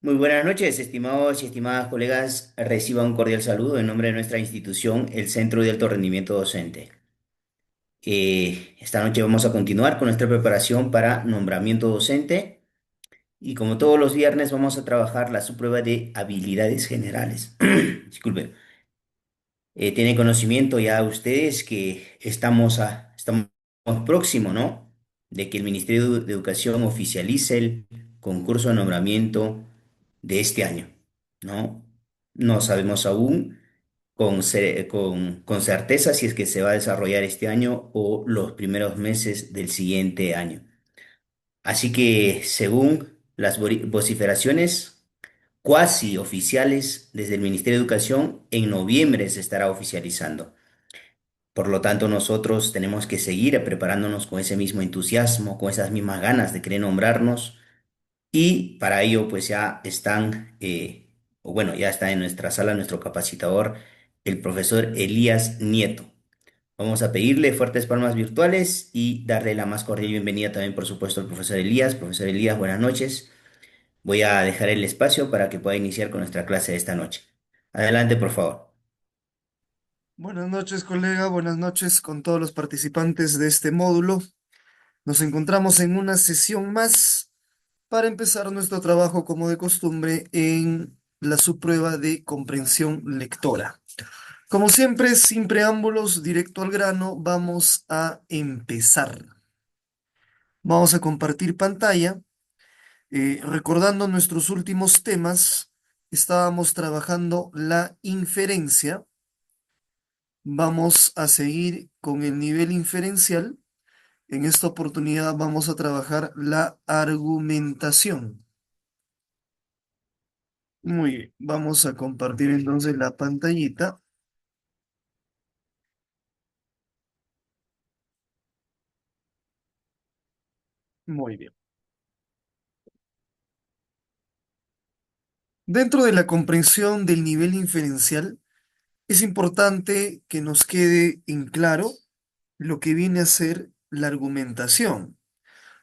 Muy buenas noches, estimados y estimadas colegas. Reciba un cordial saludo en nombre de nuestra institución, el Centro de Alto Rendimiento Docente. Esta noche vamos a continuar con nuestra preparación para nombramiento docente y como todos los viernes vamos a trabajar la subprueba de habilidades generales. Disculpen. Tienen conocimiento ya ustedes que estamos próximo, ¿no? De que el Ministerio de Educación oficialice el concurso de nombramiento de este año, ¿no? No sabemos aún con certeza si es que se va a desarrollar este año o los primeros meses del siguiente año. Así que, según las vociferaciones cuasi oficiales desde el Ministerio de Educación, en noviembre se estará oficializando. Por lo tanto, nosotros tenemos que seguir preparándonos con ese mismo entusiasmo, con esas mismas ganas de querer nombrarnos y para ello, pues ya están, o bueno, ya está en nuestra sala nuestro capacitador, el profesor Elías Nieto. Vamos a pedirle fuertes palmas virtuales y darle la más cordial bienvenida también, por supuesto, al profesor Elías. Profesor Elías, buenas noches. Voy a dejar el espacio para que pueda iniciar con nuestra clase de esta noche. Adelante, por favor. Buenas noches, colega. Buenas noches con todos los participantes de este módulo. Nos encontramos en una sesión más para empezar nuestro trabajo, como de costumbre, en la subprueba de comprensión lectora. Como siempre, sin preámbulos, directo al grano, vamos a empezar. Vamos a compartir pantalla. Recordando nuestros últimos temas, estábamos trabajando la inferencia. Vamos a seguir con el nivel inferencial. En esta oportunidad vamos a trabajar la argumentación. Muy bien, vamos a compartir entonces la pantallita. Muy bien. Dentro de la comprensión del nivel inferencial, es importante que nos quede en claro lo que viene a ser la argumentación.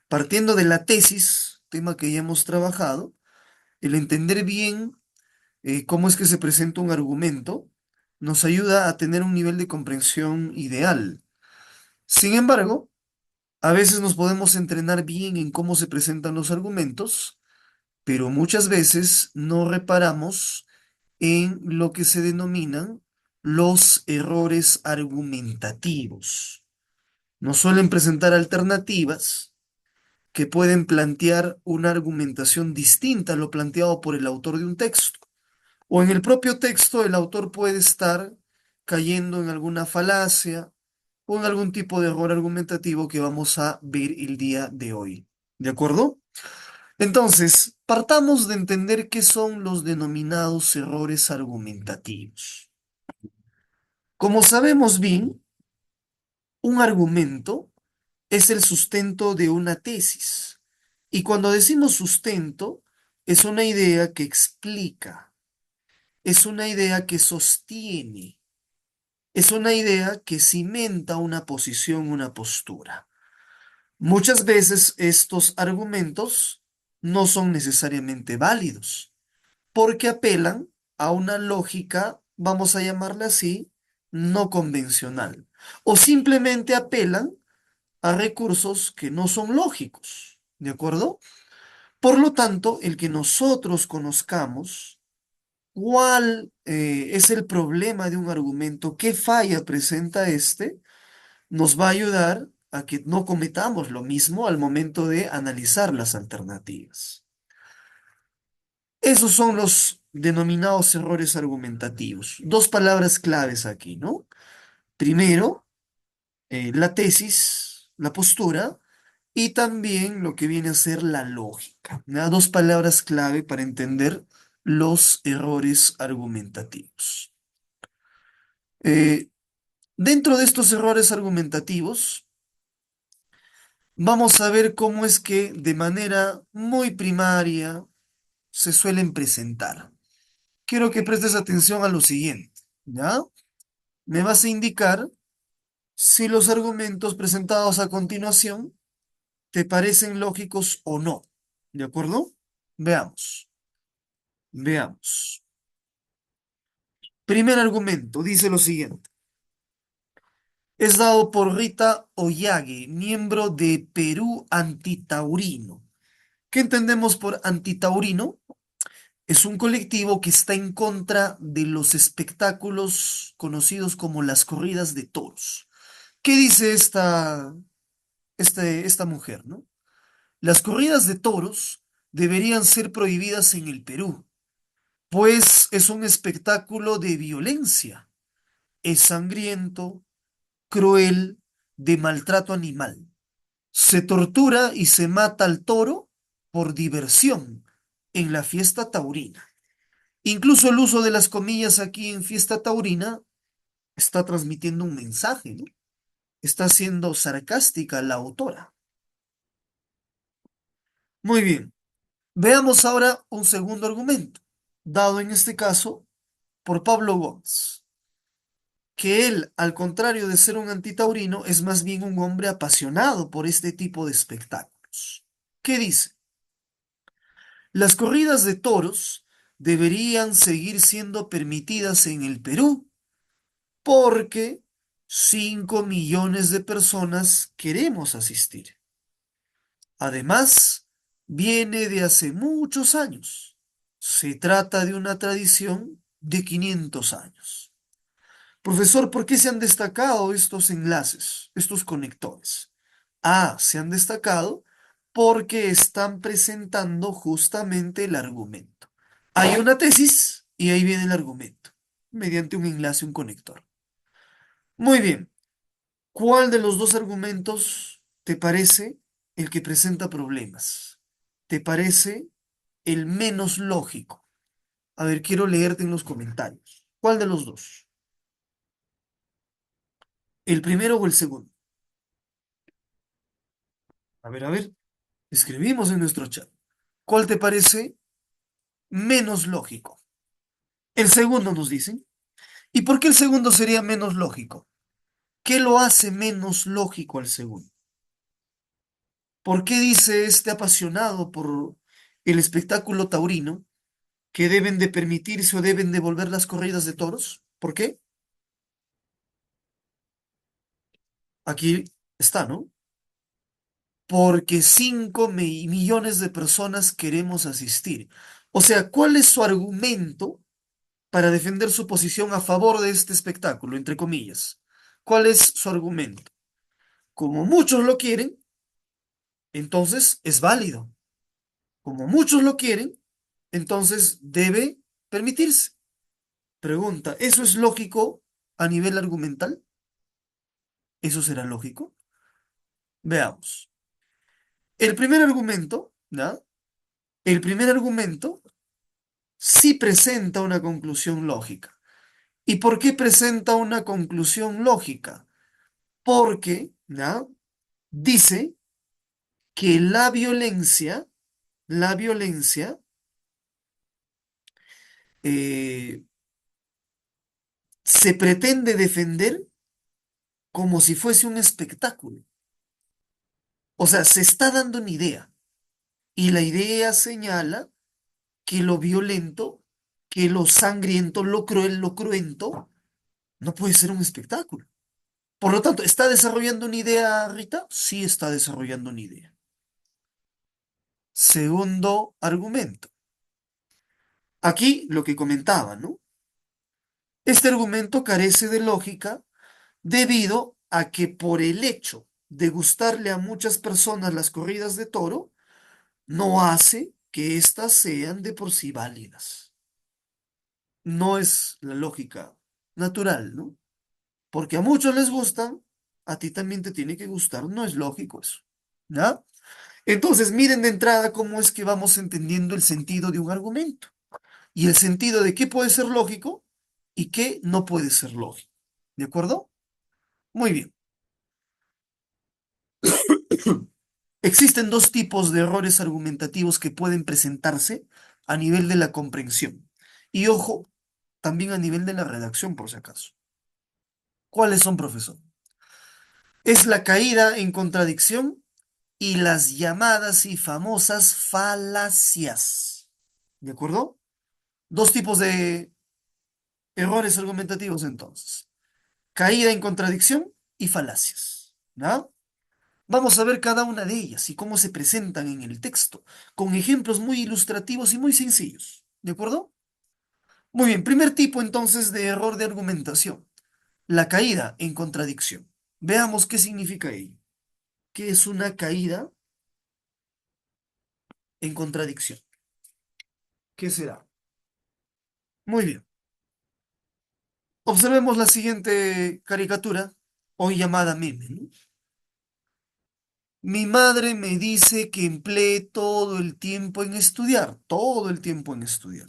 Partiendo de la tesis, tema que ya hemos trabajado, el entender bien cómo es que se presenta un argumento nos ayuda a tener un nivel de comprensión ideal. Sin embargo, a veces nos podemos entrenar bien en cómo se presentan los argumentos, pero muchas veces no reparamos en lo que se denominan los errores argumentativos. Nos suelen presentar alternativas que pueden plantear una argumentación distinta a lo planteado por el autor de un texto. O en el propio texto el autor puede estar cayendo en alguna falacia o en algún tipo de error argumentativo que vamos a ver el día de hoy. ¿De acuerdo? Entonces, partamos de entender qué son los denominados errores argumentativos. Como sabemos bien, un argumento es el sustento de una tesis. Y cuando decimos sustento, es una idea que explica, es una idea que sostiene, es una idea que cimenta una posición, una postura. Muchas veces estos argumentos no son necesariamente válidos, porque apelan a una lógica, vamos a llamarla así, no convencional, o simplemente apelan a recursos que no son lógicos, ¿de acuerdo? Por lo tanto, el que nosotros conozcamos cuál es el problema de un argumento, qué falla presenta este, nos va a ayudar a que no cometamos lo mismo al momento de analizar las alternativas. Esos son los denominados errores argumentativos. Dos palabras claves aquí, ¿no? Primero, la tesis, la postura, y también lo que viene a ser la lógica. ¿Ya? Dos palabras clave para entender los errores argumentativos. Eh, Dentro de estos errores argumentativos, vamos a ver cómo es que de manera muy primaria se suelen presentar. Quiero que prestes atención a lo siguiente, ¿ya? Me vas a indicar si los argumentos presentados a continuación te parecen lógicos o no, ¿de acuerdo? Veamos. Veamos. Primer argumento, dice lo siguiente. Es dado por Rita Ollage, miembro de Perú Antitaurino. ¿Qué entendemos por antitaurino? Es un colectivo que está en contra de los espectáculos conocidos como las corridas de toros. ¿Qué dice esta mujer, no? Las corridas de toros deberían ser prohibidas en el Perú, pues es un espectáculo de violencia, es sangriento, cruel, de maltrato animal. Se tortura y se mata al toro por diversión en la fiesta taurina. Incluso el uso de las comillas aquí en fiesta taurina está transmitiendo un mensaje, ¿no? Está siendo sarcástica la autora. Muy bien, veamos ahora un segundo argumento, dado en este caso por Pablo Gómez, que él, al contrario de ser un antitaurino, es más bien un hombre apasionado por este tipo de espectáculos. ¿Qué dice? Las corridas de toros deberían seguir siendo permitidas en el Perú porque 5 millones de personas queremos asistir. Además, viene de hace muchos años. Se trata de una tradición de 500 años. Profesor, ¿por qué se han destacado estos enlaces, estos conectores? Ah, se han destacado porque están presentando justamente el argumento. Hay una tesis y ahí viene el argumento, mediante un enlace, un conector. Muy bien. ¿Cuál de los dos argumentos te parece el que presenta problemas? ¿Te parece el menos lógico? A ver, quiero leerte en los comentarios. ¿Cuál de los dos? ¿El primero o el segundo? A ver, escribimos en nuestro chat. ¿Cuál te parece menos lógico? El segundo nos dicen. ¿Y por qué el segundo sería menos lógico? ¿Qué lo hace menos lógico al segundo? ¿Por qué dice este apasionado por el espectáculo taurino que deben de permitirse o deben de volver las corridas de toros? ¿Por qué? Aquí está, ¿no? Porque 5 millones de personas queremos asistir. O sea, ¿cuál es su argumento para defender su posición a favor de este espectáculo, entre comillas? ¿Cuál es su argumento? Como muchos lo quieren, entonces es válido. Como muchos lo quieren, entonces debe permitirse. Pregunta, ¿eso es lógico a nivel argumental? ¿Eso será lógico? Veamos. El primer argumento, ¿no? El primer argumento sí presenta una conclusión lógica. ¿Y por qué presenta una conclusión lógica? Porque, ¿no? Dice que la violencia eh, se pretende defender como si fuese un espectáculo. O sea, se está dando una idea. Y la idea señala que lo violento, que lo sangriento, lo cruel, lo cruento, no puede ser un espectáculo. Por lo tanto, ¿está desarrollando una idea, Rita? Sí está desarrollando una idea. Segundo argumento. Aquí lo que comentaba, ¿no? Este argumento carece de lógica debido a que por el hecho de gustarle a muchas personas las corridas de toro, no hace que éstas sean de por sí válidas. No es la lógica natural, ¿no? Porque a muchos les gustan, a ti también te tiene que gustar, no es lógico eso, ¿ya? Entonces, miren de entrada cómo es que vamos entendiendo el sentido de un argumento y el sentido de qué puede ser lógico y qué no puede ser lógico. ¿De acuerdo? Muy bien. Existen dos tipos de errores argumentativos que pueden presentarse a nivel de la comprensión. Y ojo, también a nivel de la redacción, por si acaso. ¿Cuáles son, profesor? Es la caída en contradicción y las llamadas y famosas falacias. ¿De acuerdo? Dos tipos de errores argumentativos entonces. Caída en contradicción y falacias. ¿No? Vamos a ver cada una de ellas y cómo se presentan en el texto, con ejemplos muy ilustrativos y muy sencillos. ¿De acuerdo? Muy bien, primer tipo entonces de error de argumentación, la caída en contradicción. Veamos qué significa ello. ¿Qué es una caída en contradicción? ¿Qué será? Muy bien. Observemos la siguiente caricatura, hoy llamada meme, ¿no? Mi madre me dice que emplee todo el tiempo en estudiar, todo el tiempo en estudiar.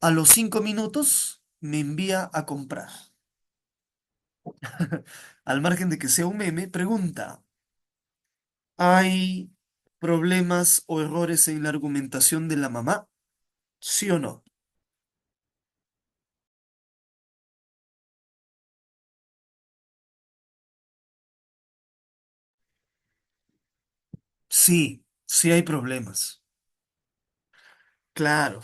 A los 5 minutos me envía a comprar. Al margen de que sea un meme, pregunta, ¿hay problemas o errores en la argumentación de la mamá? ¿Sí o no? Sí, sí hay problemas. Claro,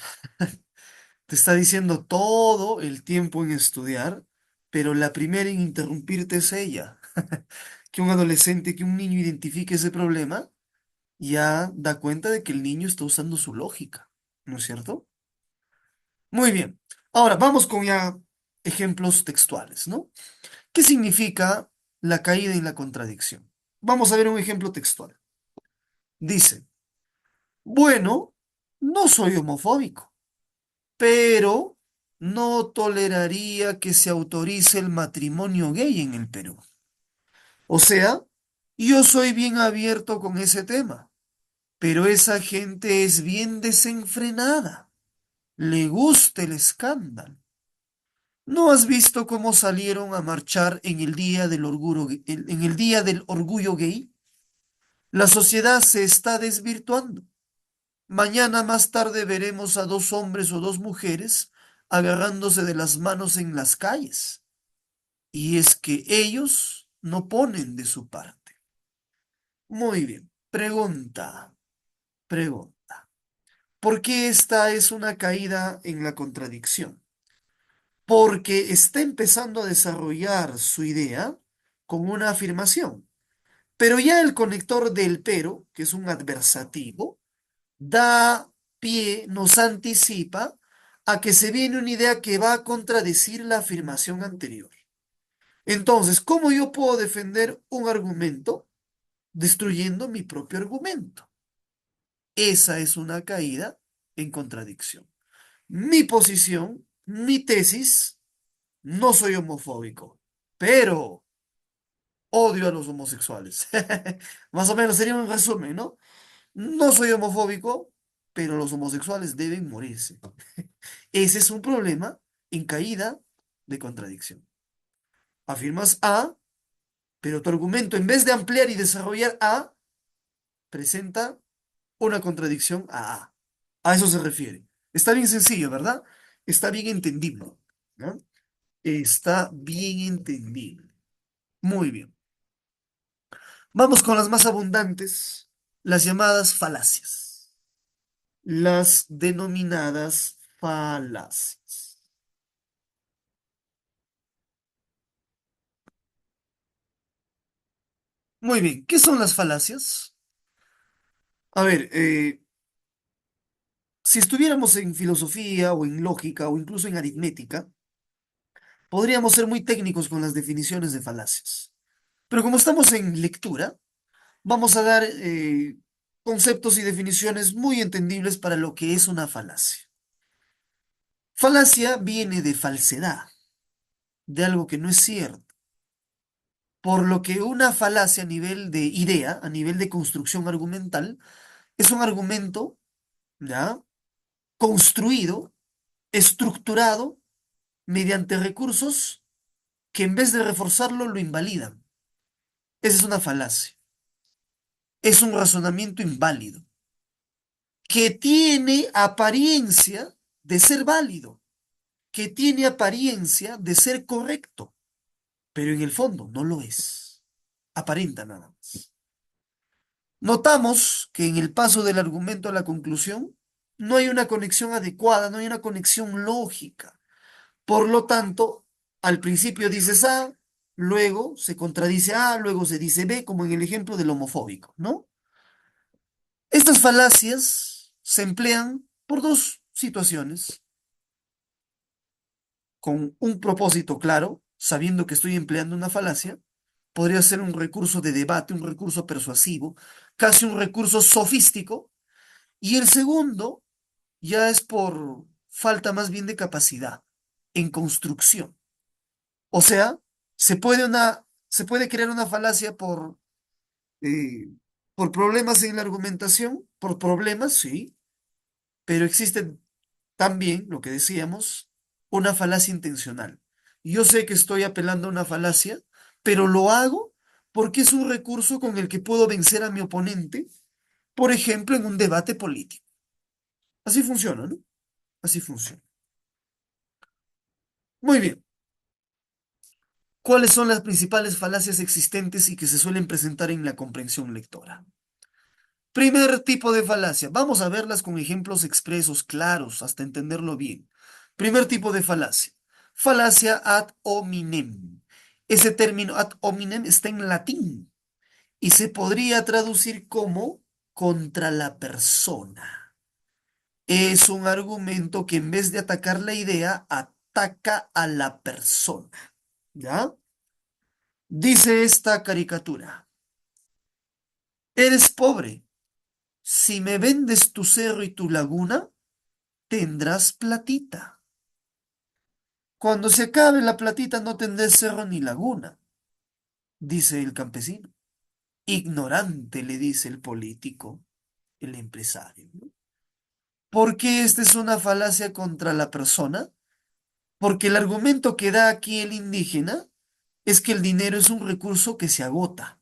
te está diciendo todo el tiempo en estudiar, pero la primera en interrumpirte es ella. Que un adolescente, que un niño identifique ese problema, ya da cuenta de que el niño está usando su lógica, ¿no es cierto? Muy bien. Ahora vamos con ya ejemplos textuales, ¿no? ¿Qué significa la caída en la contradicción? Vamos a ver un ejemplo textual. Dice, bueno, no soy homofóbico, pero no toleraría que se autorice el matrimonio gay en el Perú. O sea, yo soy bien abierto con ese tema, pero esa gente es bien desenfrenada. Le gusta el escándalo. ¿No has visto cómo salieron a marchar en el día del orgullo, en el día del orgullo gay? La sociedad se está desvirtuando. Mañana más tarde veremos a dos hombres o dos mujeres agarrándose de las manos en las calles. Y es que ellos no ponen de su parte. Muy bien. Pregunta, pregunta. ¿Por qué esta es una caída en la contradicción? Porque está empezando a desarrollar su idea con una afirmación. Pero ya el conector del pero, que es un adversativo, da pie, nos anticipa a que se viene una idea que va a contradecir la afirmación anterior. Entonces, ¿cómo yo puedo defender un argumento destruyendo mi propio argumento? Esa es una caída en contradicción. Mi posición, mi tesis, no soy homofóbico, pero odio a los homosexuales. Más o menos sería un resumen, ¿no? No soy homofóbico, pero los homosexuales deben morirse. Ese es un problema en caída de contradicción. Afirmas A, pero tu argumento, en vez de ampliar y desarrollar A, presenta una contradicción a A. A eso se refiere. Está bien sencillo, ¿verdad? Está bien entendible, ¿no? Está bien entendible. Muy bien. Vamos con las más abundantes, las llamadas falacias. Las denominadas falacias. Muy bien, ¿qué son las falacias? A ver, si estuviéramos en filosofía o en lógica o incluso en aritmética, podríamos ser muy técnicos con las definiciones de falacias. Pero como estamos en lectura, vamos a dar conceptos y definiciones muy entendibles para lo que es una falacia. Falacia viene de falsedad, de algo que no es cierto. Por lo que una falacia a nivel de idea, a nivel de construcción argumental, es un argumento, ¿ya? Construido, estructurado, mediante recursos que en vez de reforzarlo lo invalidan. Esa es una falacia. Es un razonamiento inválido, que tiene apariencia de ser válido, que tiene apariencia de ser correcto, pero en el fondo no lo es. Aparenta nada más. Notamos que en el paso del argumento a la conclusión, No hay una conexión adecuada, no hay una conexión lógica. Por lo tanto, al principio dices A, luego se contradice A, luego se dice B, como en el ejemplo del homofóbico, ¿no? Estas falacias se emplean por dos situaciones, con un propósito claro, sabiendo que estoy empleando una falacia. Podría ser un recurso de debate, un recurso persuasivo, casi un recurso sofístico. Y el segundo ya es por falta más bien de capacidad en construcción. O sea, se puede crear una falacia eh, por problemas en la argumentación, por problemas, sí, pero existe también, lo que decíamos, una falacia intencional. Yo sé que estoy apelando a una falacia, pero lo hago porque es un recurso con el que puedo vencer a mi oponente, por ejemplo, en un debate político. Así funciona, ¿no? Así funciona. Muy bien. ¿Cuáles son las principales falacias existentes y que se suelen presentar en la comprensión lectora? Primer tipo de falacia. Vamos a verlas con ejemplos expresos, claros, hasta entenderlo bien. Primer tipo de falacia. Falacia ad hominem. Ese término ad hominem está en latín y se podría traducir como contra la persona. Es un argumento que en vez de atacar la idea, ataca a la persona. ¿Ya? Dice esta caricatura. Eres pobre. Si me vendes tu cerro y tu laguna, tendrás platita. Cuando se acabe la platita no tendrás cerro ni laguna, dice el campesino. Ignorante, le dice el político, el empresario, ¿no? ¿Por qué esta es una falacia contra la persona? Porque el argumento que da aquí el indígena es que el dinero es un recurso que se agota,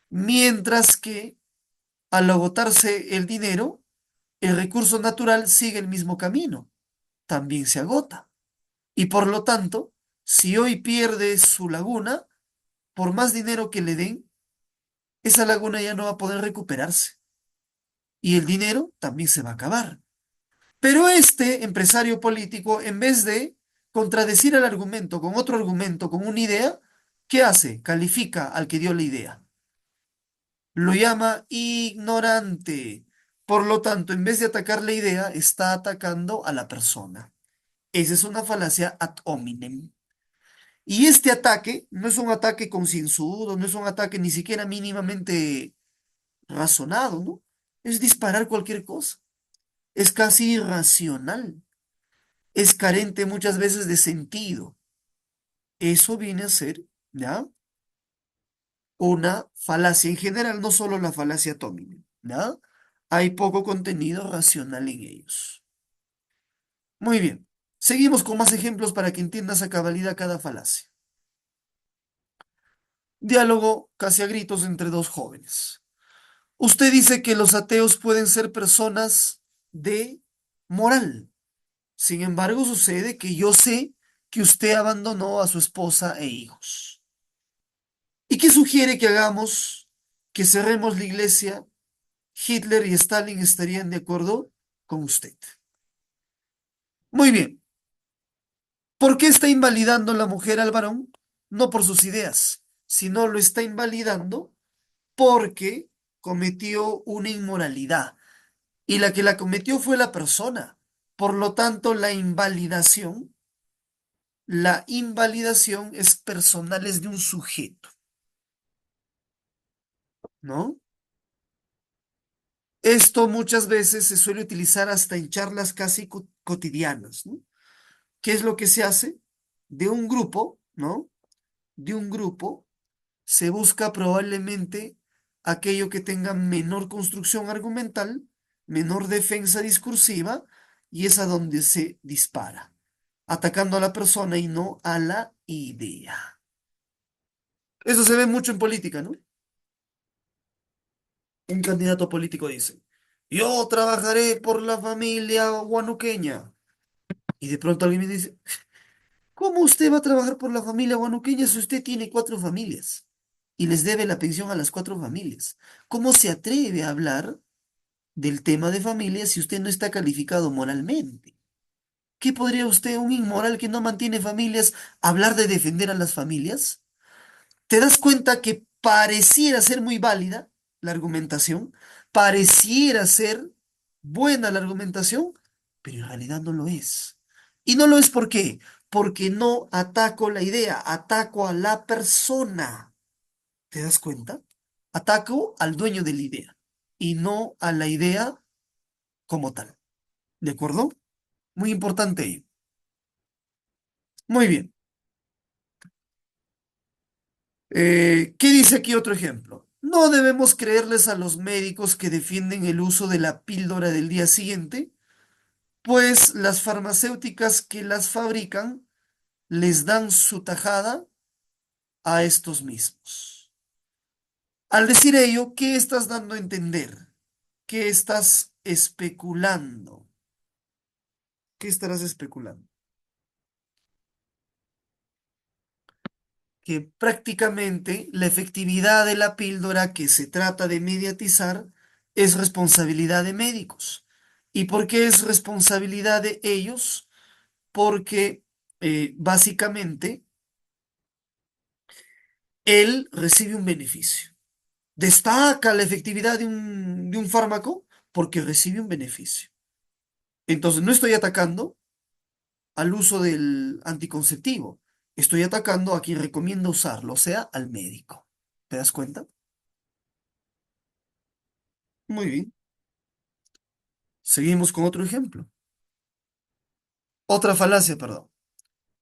mientras que al agotarse el dinero, el recurso natural sigue el mismo camino, también se agota. Y por lo tanto, si hoy pierde su laguna, por más dinero que le den, esa laguna ya no va a poder recuperarse. Y el dinero también se va a acabar. Pero este empresario político, en vez de contradecir el argumento con otro argumento, con una idea, ¿qué hace? Califica al que dio la idea. Lo llama ignorante. Por lo tanto, en vez de atacar la idea, está atacando a la persona. Esa es una falacia ad hominem. Y este ataque no es un ataque concienzudo, no es un ataque ni siquiera mínimamente razonado, ¿no? Es disparar cualquier cosa. Es casi irracional. Es carente muchas veces de sentido. Eso viene a ser, ¿ya? Una falacia en general, no solo la falacia atómica, ¿ya? Hay poco contenido racional en ellos. Muy bien. Seguimos con más ejemplos para que entiendas a cabalidad cada falacia. Diálogo casi a gritos entre dos jóvenes. Usted dice que los ateos pueden ser personas de moral. Sin embargo, sucede que yo sé que usted abandonó a su esposa e hijos. ¿Y qué sugiere que hagamos? Que cerremos la iglesia. Hitler y Stalin estarían de acuerdo con usted. Muy bien. ¿Por qué está invalidando la mujer al varón? No por sus ideas, sino lo está invalidando porque cometió una inmoralidad. Y la que la cometió fue la persona. Por lo tanto, la invalidación es personal, es de un sujeto, ¿no? Esto muchas veces se suele utilizar hasta en charlas casi cotidianas, ¿no? ¿Qué es lo que se hace? De un grupo, ¿no? De un grupo se busca probablemente aquello que tenga menor construcción argumental, menor defensa discursiva, y es a donde se dispara, atacando a la persona y no a la idea. Eso se ve mucho en política, ¿no? Un candidato político dice, yo trabajaré por la familia guanuqueña. Y de pronto alguien me dice, ¿cómo usted va a trabajar por la familia guanuqueña si usted tiene cuatro familias y les debe la pensión a las cuatro familias? ¿Cómo se atreve a hablar del tema de familia si usted no está calificado moralmente? ¿Qué podría usted, un inmoral que no mantiene familias, hablar de defender a las familias? ¿Te das cuenta que pareciera ser muy válida la argumentación? Pareciera ser buena la argumentación, pero en realidad no lo es. Y no lo es ¿por qué? Porque no ataco la idea, ataco a la persona. ¿Te das cuenta? Ataco al dueño de la idea y no a la idea como tal. ¿De acuerdo? Muy importante ello. Muy bien. ¿Qué dice aquí otro ejemplo? No debemos creerles a los médicos que defienden el uso de la píldora del día siguiente, pues las farmacéuticas que las fabrican les dan su tajada a estos mismos. Al decir ello, ¿qué estás dando a entender? ¿Qué estás especulando? ¿Qué estarás especulando? Que prácticamente la efectividad de la píldora que se trata de mediatizar es responsabilidad de médicos. ¿Y por qué es responsabilidad de ellos? Porque básicamente él recibe un beneficio. Destaca la efectividad de un fármaco porque recibe un beneficio. Entonces no estoy atacando al uso del anticonceptivo. Estoy atacando a quien recomienda usarlo, o sea, al médico. ¿Te das cuenta? Muy bien. Seguimos con otro ejemplo. Otra falacia, perdón.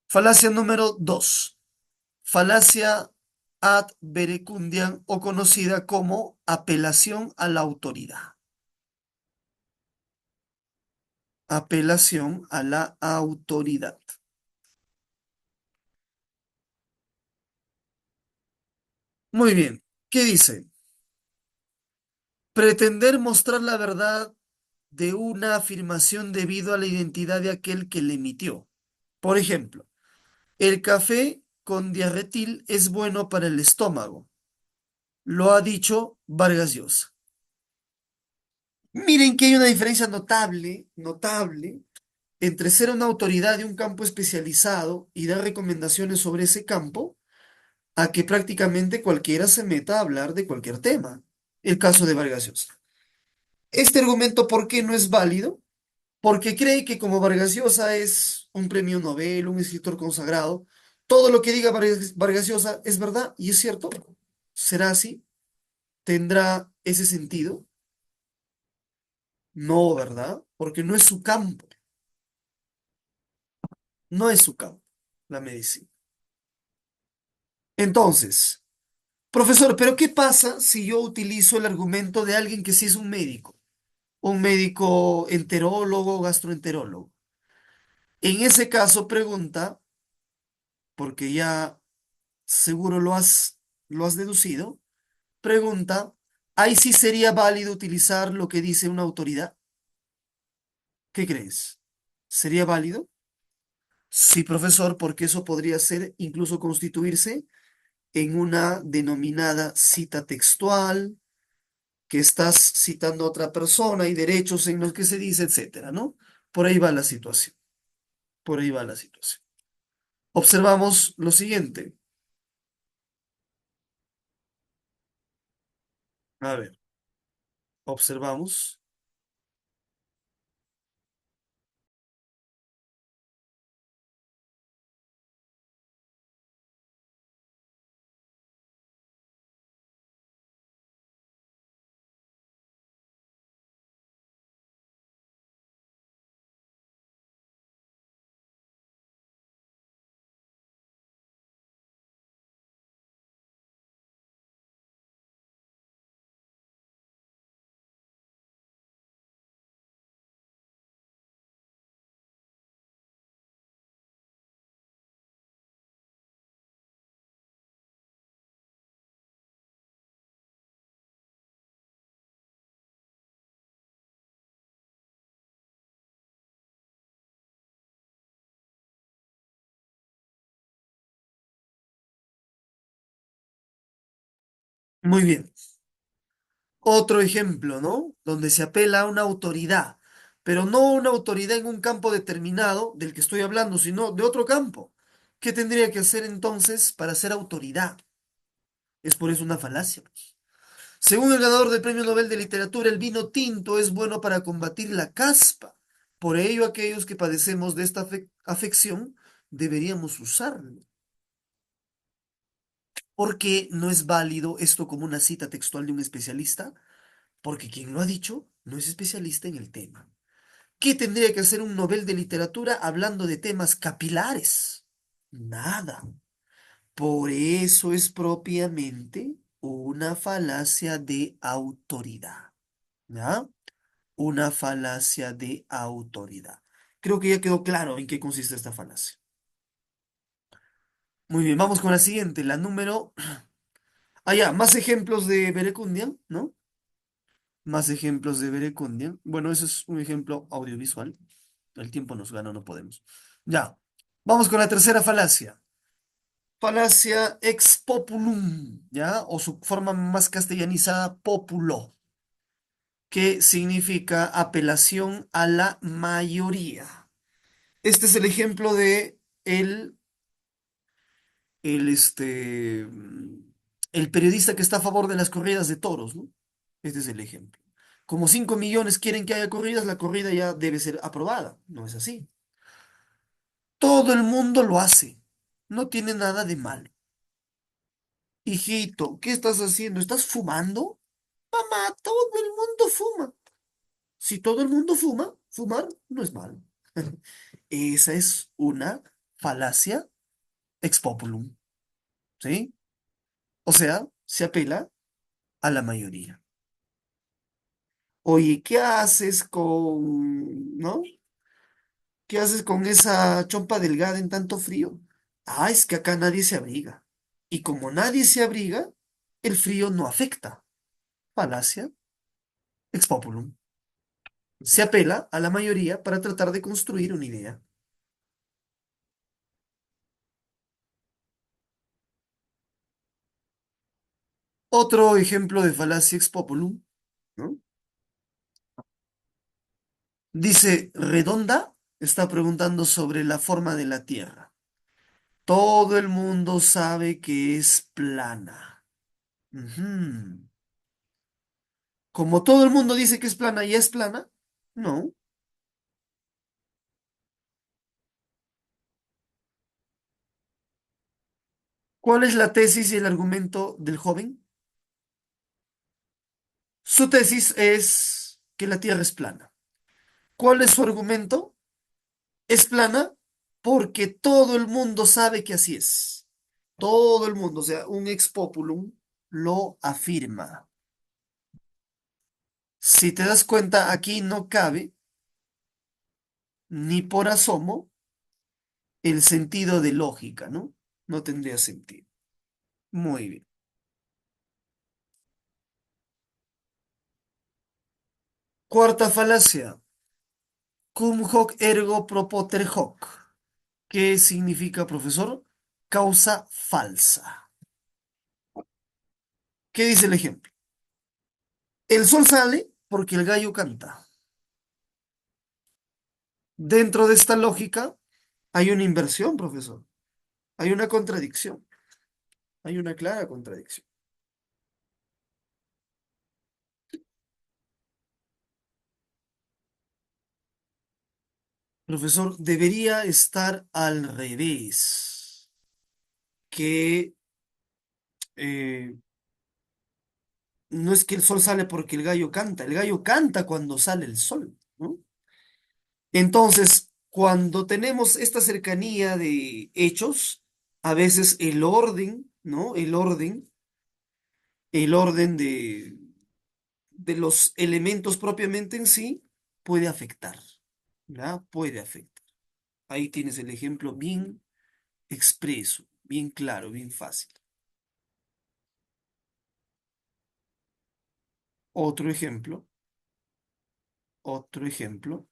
Falacia número 2. Falacia ad verecundiam o conocida como apelación a la autoridad. Apelación a la autoridad. Muy bien. ¿Qué dice? Pretender mostrar la verdad de una afirmación debido a la identidad de aquel que la emitió. Por ejemplo, el café con diarretil es bueno para el estómago. Lo ha dicho Vargas Llosa. Miren que hay una diferencia notable, notable, entre ser una autoridad de un campo especializado y dar recomendaciones sobre ese campo, a que prácticamente cualquiera se meta a hablar de cualquier tema. El caso de Vargas Llosa. Este argumento, ¿por qué no es válido? Porque cree que como Vargas Llosa es un premio Nobel, un escritor consagrado, todo lo que diga Vargas Llosa es verdad y es cierto. ¿Será así? ¿Tendrá ese sentido? No, ¿verdad? Porque no es su campo, no es su campo, la medicina. Entonces, profesor, ¿pero qué pasa si yo utilizo el argumento de alguien que sí es un médico enterólogo o gastroenterólogo? En ese caso pregunta, porque ya seguro lo has deducido, pregunta, ¿ahí sí sería válido utilizar lo que dice una autoridad? ¿Qué crees? ¿Sería válido? Sí, profesor, porque eso podría ser, incluso constituirse en una denominada cita textual, que estás citando a otra persona y derechos en los que se dice, etcétera, ¿no? Por ahí va la situación, por ahí va la situación. Observamos lo siguiente. A ver, observamos. Muy bien. Otro ejemplo, ¿no? Donde se apela a una autoridad, pero no una autoridad en un campo determinado del que estoy hablando, sino de otro campo. ¿Qué tendría que hacer entonces para ser autoridad? Es por eso una falacia. Según el ganador del Premio Nobel de Literatura, el vino tinto es bueno para combatir la caspa. Por ello, aquellos que padecemos de esta afección deberíamos usarlo. ¿Por qué no es válido esto como una cita textual de un especialista? Porque quien lo ha dicho no es especialista en el tema. ¿Qué tendría que hacer un Nobel de Literatura hablando de temas capilares? Nada. Por eso es propiamente una falacia de autoridad. ¿Ya? Una falacia de autoridad. Creo que ya quedó claro en qué consiste esta falacia. Muy bien, vamos con la siguiente, la número... Ah, ya, más ejemplos de Verecundia, ¿no? Más ejemplos de Verecundia. Bueno, ese es un ejemplo audiovisual. El tiempo nos gana, no podemos. Ya, vamos con la tercera falacia. Falacia ex populum, ¿ya? O su forma más castellanizada, populo, que significa apelación a la mayoría. Este es el ejemplo de el periodista que está a favor de las corridas de toros, ¿no? Este es el ejemplo. Como 5 millones quieren que haya corridas, la corrida ya debe ser aprobada. No es así. Todo el mundo lo hace. No tiene nada de malo. Hijito, ¿qué estás haciendo? ¿Estás fumando? Mamá, todo el mundo fuma. Si todo el mundo fuma, fumar no es malo. Esa es una falacia ex populum, ¿sí? O sea, se apela a la mayoría. Oye, ¿qué haces con, no? ¿Qué haces con esa chompa delgada en tanto frío? Ah, es que acá nadie se abriga. Y como nadie se abriga, el frío no afecta. Falacia ex populum. Se apela a la mayoría para tratar de construir una idea. Otro ejemplo de falacia ex populum, ¿no? Dice, redonda, está preguntando sobre la forma de la Tierra. Todo el mundo sabe que es plana. Ujú. Como todo el mundo dice que es plana, ¿ya es plana? No. ¿Cuál es la tesis y el argumento del joven? Su tesis es que la Tierra es plana. ¿Cuál es su argumento? Es plana porque todo el mundo sabe que así es. Todo el mundo, o sea, un ex populum lo afirma. Si te das cuenta, aquí no cabe ni por asomo el sentido de lógica, ¿no? No tendría sentido. Muy bien. Cuarta falacia. Cum hoc ergo propter hoc. ¿Qué significa, profesor? Causa falsa. ¿Qué dice el ejemplo? El sol sale porque el gallo canta. Dentro de esta lógica hay una inversión, profesor. Hay una contradicción. Hay una clara contradicción. Profesor, debería estar al revés. Que eh, no es que el sol sale porque el gallo canta cuando sale el sol, ¿no? Entonces, cuando tenemos esta cercanía de hechos, a veces el orden, ¿no? El orden de los elementos propiamente en sí puede afectar, ¿ya? Puede afectar. Ahí tienes el ejemplo bien expreso, bien claro, bien fácil. Otro ejemplo, otro ejemplo.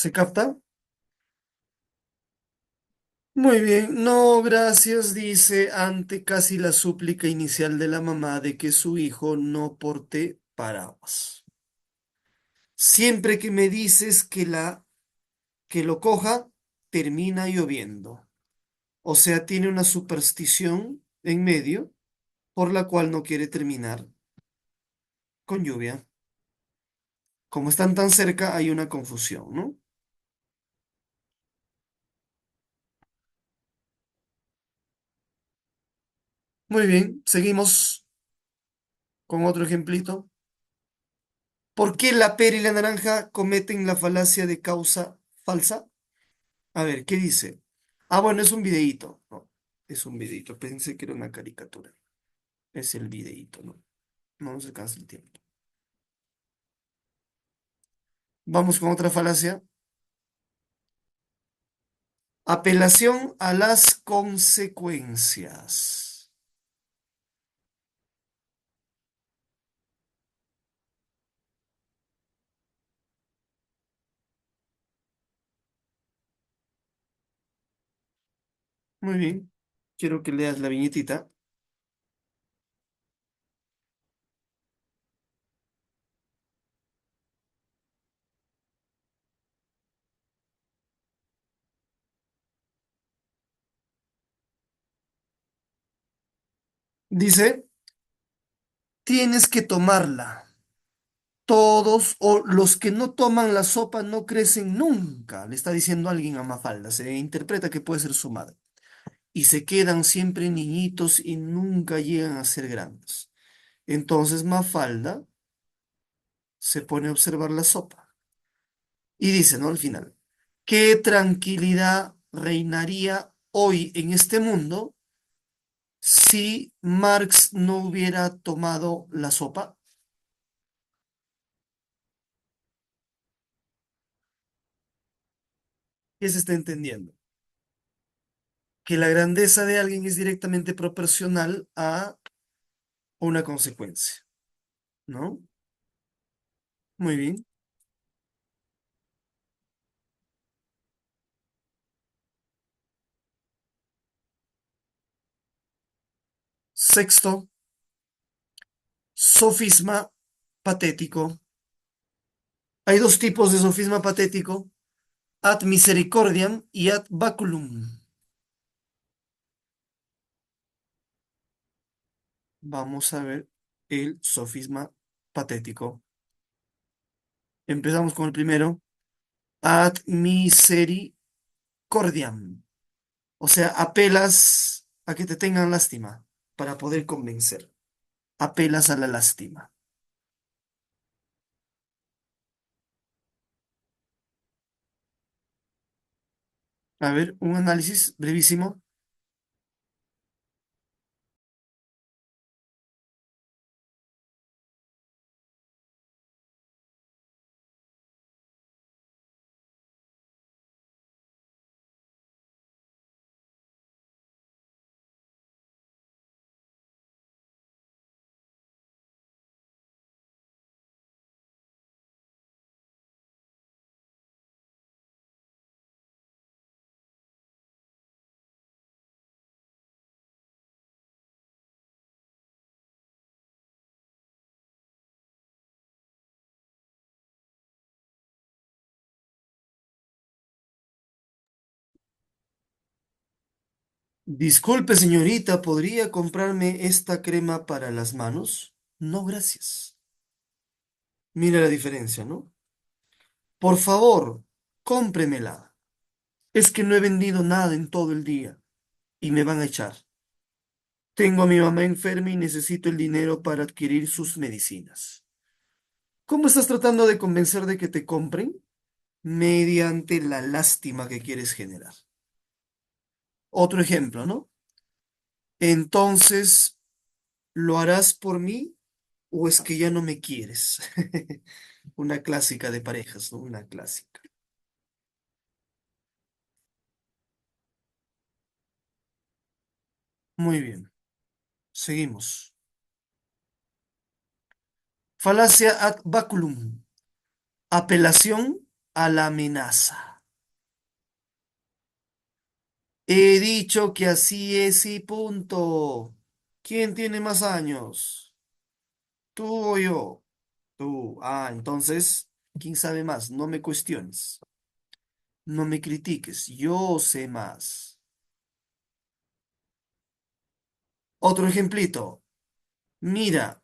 ¿Se capta? Muy bien, no, gracias, dice ante casi la súplica inicial de la mamá de que su hijo no porte paraguas. Siempre que me dices que lo coja, termina lloviendo. O sea, tiene una superstición en medio por la cual no quiere terminar con lluvia. Como están tan cerca, hay una confusión, ¿no? Muy bien, seguimos con otro ejemplito. ¿Por qué la pera y la naranja cometen la falacia de causa falsa? A ver, ¿qué dice? Ah, bueno, es un videíto. No, es un videíto. Pensé que era una caricatura. Es el videíto, ¿no? No nos alcanza el tiempo. Vamos con otra falacia. Apelación a las consecuencias. Muy bien. Quiero que leas la viñetita. Dice, tienes que tomarla. Todos o los que no toman la sopa no crecen nunca, le está diciendo alguien a Mafalda. Se interpreta que puede ser su madre. Y se quedan siempre niñitos y nunca llegan a ser grandes. Entonces Mafalda se pone a observar la sopa y dice, ¿no? Al final, ¿qué tranquilidad reinaría hoy en este mundo si Marx no hubiera tomado la sopa? ¿Qué se está entendiendo? Que la grandeza de alguien es directamente proporcional a una consecuencia, ¿no? Muy bien. Sexto, sofisma patético. Hay dos tipos de sofisma patético, ad misericordiam y ad baculum. Vamos a ver el sofisma patético. Empezamos con el primero, ad misericordiam. O sea, apelas a que te tengan lástima para poder convencer. Apelas a la lástima. A ver, un análisis brevísimo. Disculpe, señorita, ¿podría comprarme esta crema para las manos? No, gracias. Mira la diferencia, ¿no? Por favor, cómpremela. Es que no he vendido nada en todo el día y me van a echar. Tengo a mi mamá enferma y necesito el dinero para adquirir sus medicinas. ¿Cómo estás tratando de convencer de que te compren? Mediante la lástima que quieres generar. Otro ejemplo, ¿no? Entonces, ¿lo harás por mí o es que ya no me quieres? Una clásica de parejas, ¿no? Una clásica. Muy bien, seguimos. Falacia ad baculum. Apelación. a la amenaza. He dicho que así es y punto. ¿Quién tiene más años? ¿Tú o yo? Tú. Ah, entonces, ¿quién sabe más? No me cuestiones. No me critiques. Yo sé más. Otro ejemplito. Mira,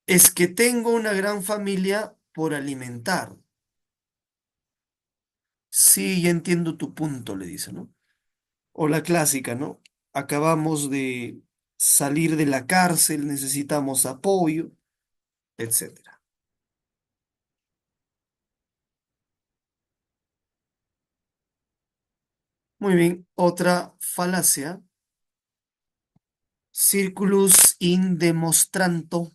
es que tengo una gran familia por alimentar. Sí, ya entiendo tu punto, le dice, ¿no? O la clásica, ¿no? Acabamos de salir de la cárcel, necesitamos apoyo, etcétera. Muy bien, otra falacia. Circulus in demonstranto.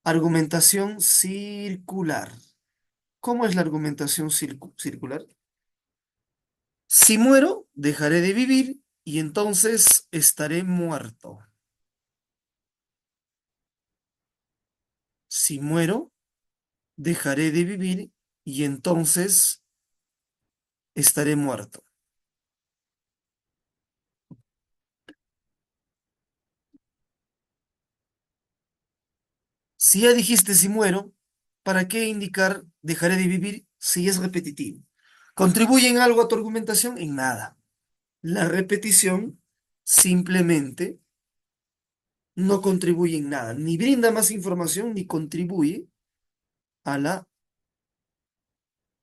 Argumentación circular. ¿Cómo es la argumentación circular? Si muero, dejaré de vivir y entonces estaré muerto. Si muero, dejaré de vivir y entonces estaré muerto. Si ya dijiste si muero, ¿para qué indicar dejaré de vivir si es repetitivo? ¿Contribuye en algo a tu argumentación? En nada. La repetición simplemente no contribuye en nada, ni brinda más información ni contribuye a la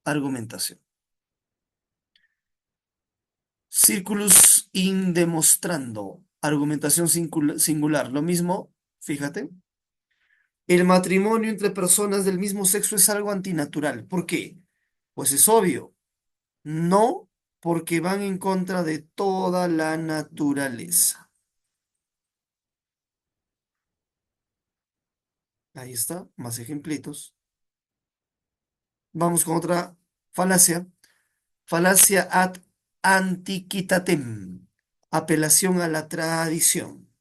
argumentación. Circulus in demonstrando, argumentación singular. Lo mismo, fíjate, el matrimonio entre personas del mismo sexo es algo antinatural. ¿Por qué? Pues es obvio. No, porque van en contra de toda la naturaleza. Ahí está, más ejemplitos. Vamos con otra falacia. Falacia ad antiquitatem. Apelación a la tradición.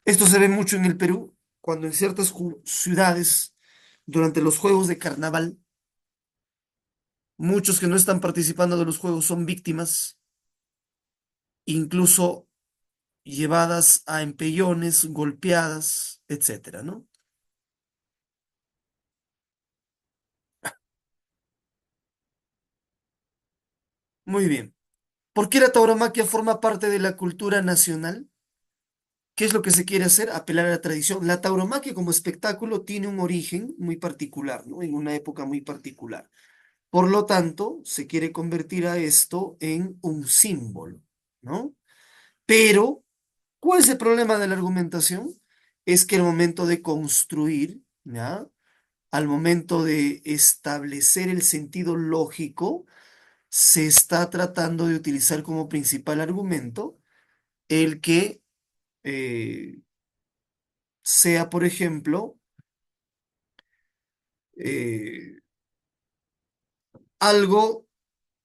Esto se ve mucho en el Perú, cuando en ciertas ciudades, durante los juegos de carnaval, muchos que no están participando de los juegos son víctimas, incluso llevadas a empellones, golpeadas, etcétera, ¿no? Muy bien. ¿Por qué la tauromaquia forma parte de la cultura nacional? ¿Qué es lo que se quiere hacer? Apelar a la tradición. La tauromaquia como espectáculo tiene un origen muy particular, ¿no? En una época muy particular. Por lo tanto, se quiere convertir a esto en un símbolo, ¿no? Pero, ¿cuál es el problema de la argumentación? Es que al momento de construir, ¿ya? Al momento de establecer el sentido lógico, se está tratando de utilizar como principal argumento el que eh, sea, por ejemplo, eh, algo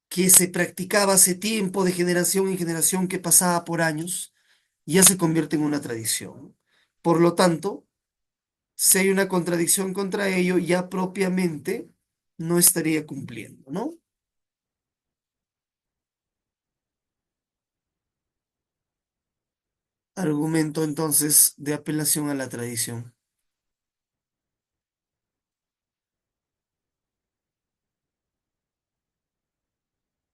que se practicaba hace tiempo, de generación en generación, que pasaba por años, ya se convierte en una tradición. Por lo tanto, si hay una contradicción contra ello, ya propiamente no estaría cumpliendo, ¿no? Argumento entonces de apelación a la tradición.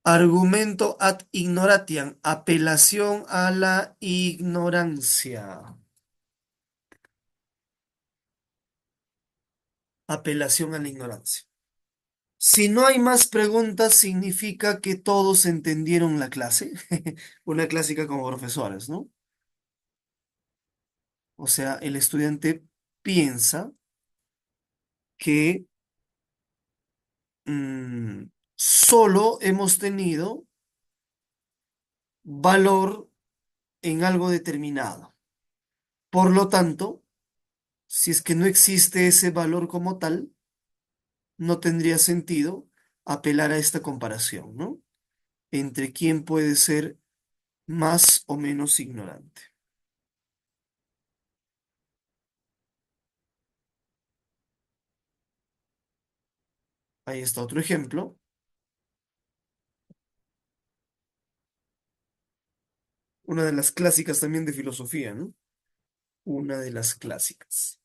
Argumento ad ignoratiam, apelación a la ignorancia. Apelación a la ignorancia. Si no hay más preguntas, significa que todos entendieron la clase. Una clásica como profesores, ¿no? O sea, el estudiante piensa que solo hemos tenido valor en algo determinado. Por lo tanto, si es que no existe ese valor como tal, no tendría sentido apelar a esta comparación, ¿no? Entre quién puede ser más o menos ignorante. Ahí está otro ejemplo. Una de las clásicas también de filosofía, ¿no? Una de las clásicas.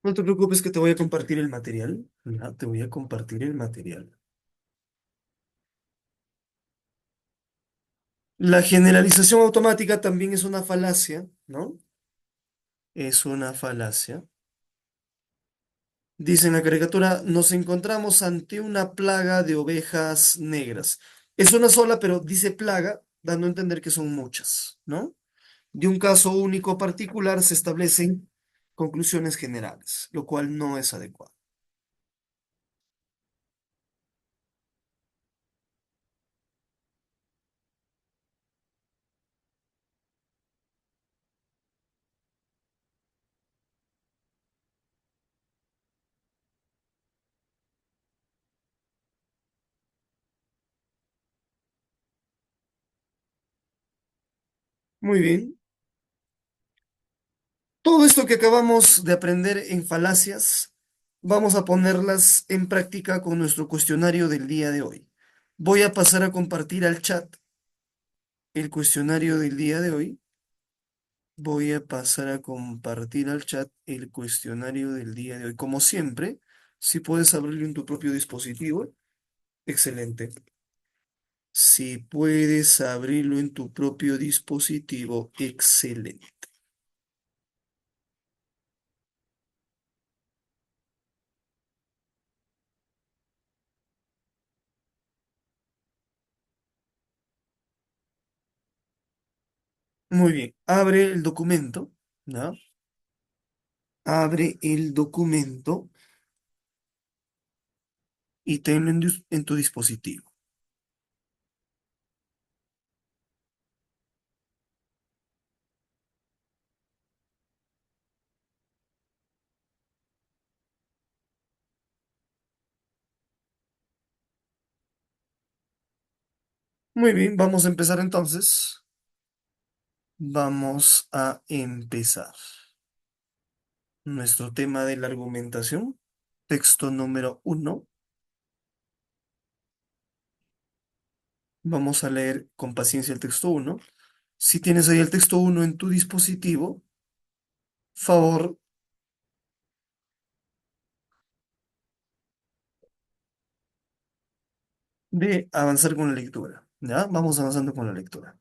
No te preocupes que te voy a compartir el material. Ya, te voy a compartir el material. La generalización automática también es una falacia, ¿no? Es una falacia. Dice en la caricatura, nos encontramos ante una plaga de ovejas negras. Es una sola, pero dice plaga, dando a entender que son muchas, ¿no? De un caso único particular se establecen conclusiones generales, lo cual no es adecuado. Muy bien. Todo esto que acabamos de aprender en falacias, vamos a ponerlas en práctica con nuestro cuestionario del día de hoy. Voy a pasar a compartir al chat el cuestionario del día de hoy. Voy a pasar a compartir al chat el cuestionario del día de hoy. Como siempre, si puedes abrirlo en tu propio dispositivo, excelente. Si puedes abrirlo en tu propio dispositivo, excelente. Muy bien, abre el documento, ¿no? Abre el documento y tenlo en tu dispositivo. Muy bien, vamos a empezar entonces. Vamos a empezar. Nuestro tema de la argumentación, texto número uno. Vamos a leer con paciencia el texto uno. Si tienes ahí el texto uno en tu dispositivo, favor de avanzar con la lectura. ¿Ya? Vamos avanzando con la lectura.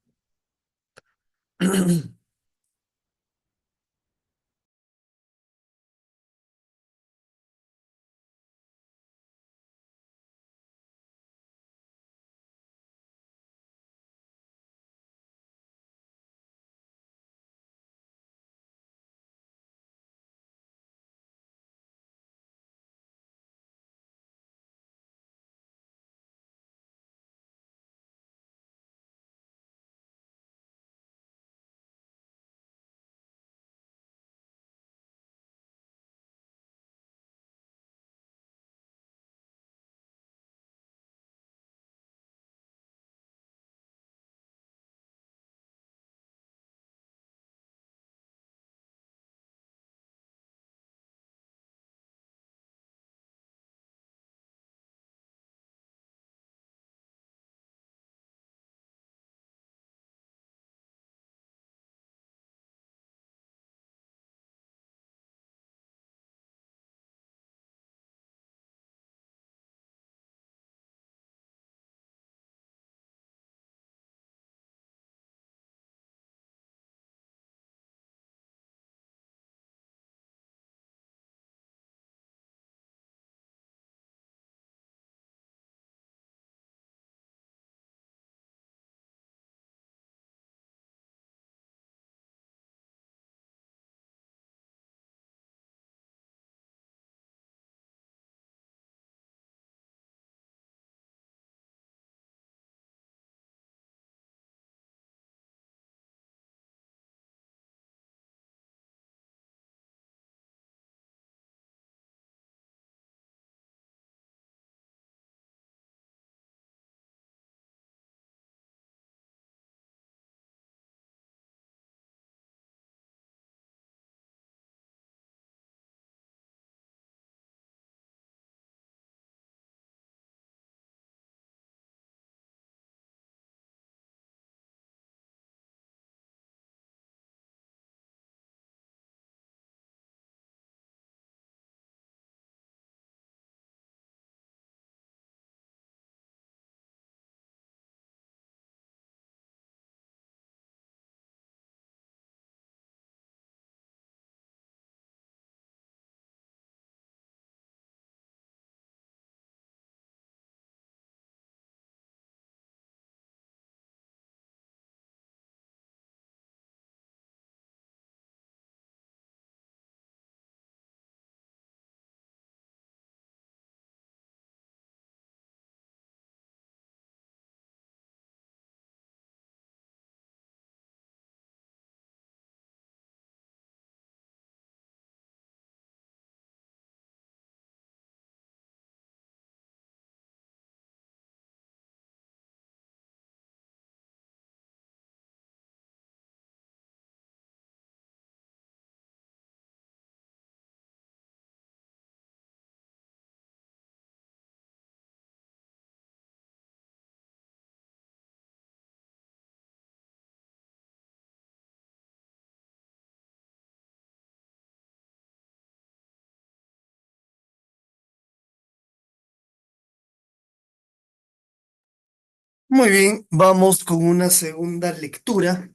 Muy bien, vamos con una segunda lectura.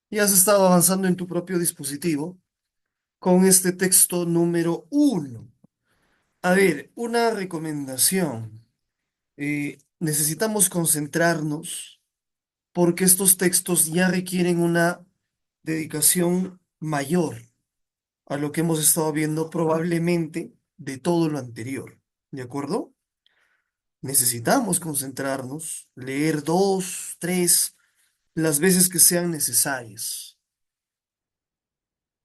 Ya has estado avanzando en tu propio dispositivo con este texto número uno. A ver, una recomendación. Necesitamos concentrarnos porque estos textos ya requieren una dedicación mayor a lo que hemos estado viendo probablemente de todo lo anterior. ¿De acuerdo? Necesitamos concentrarnos, leer dos, tres, las veces que sean necesarias.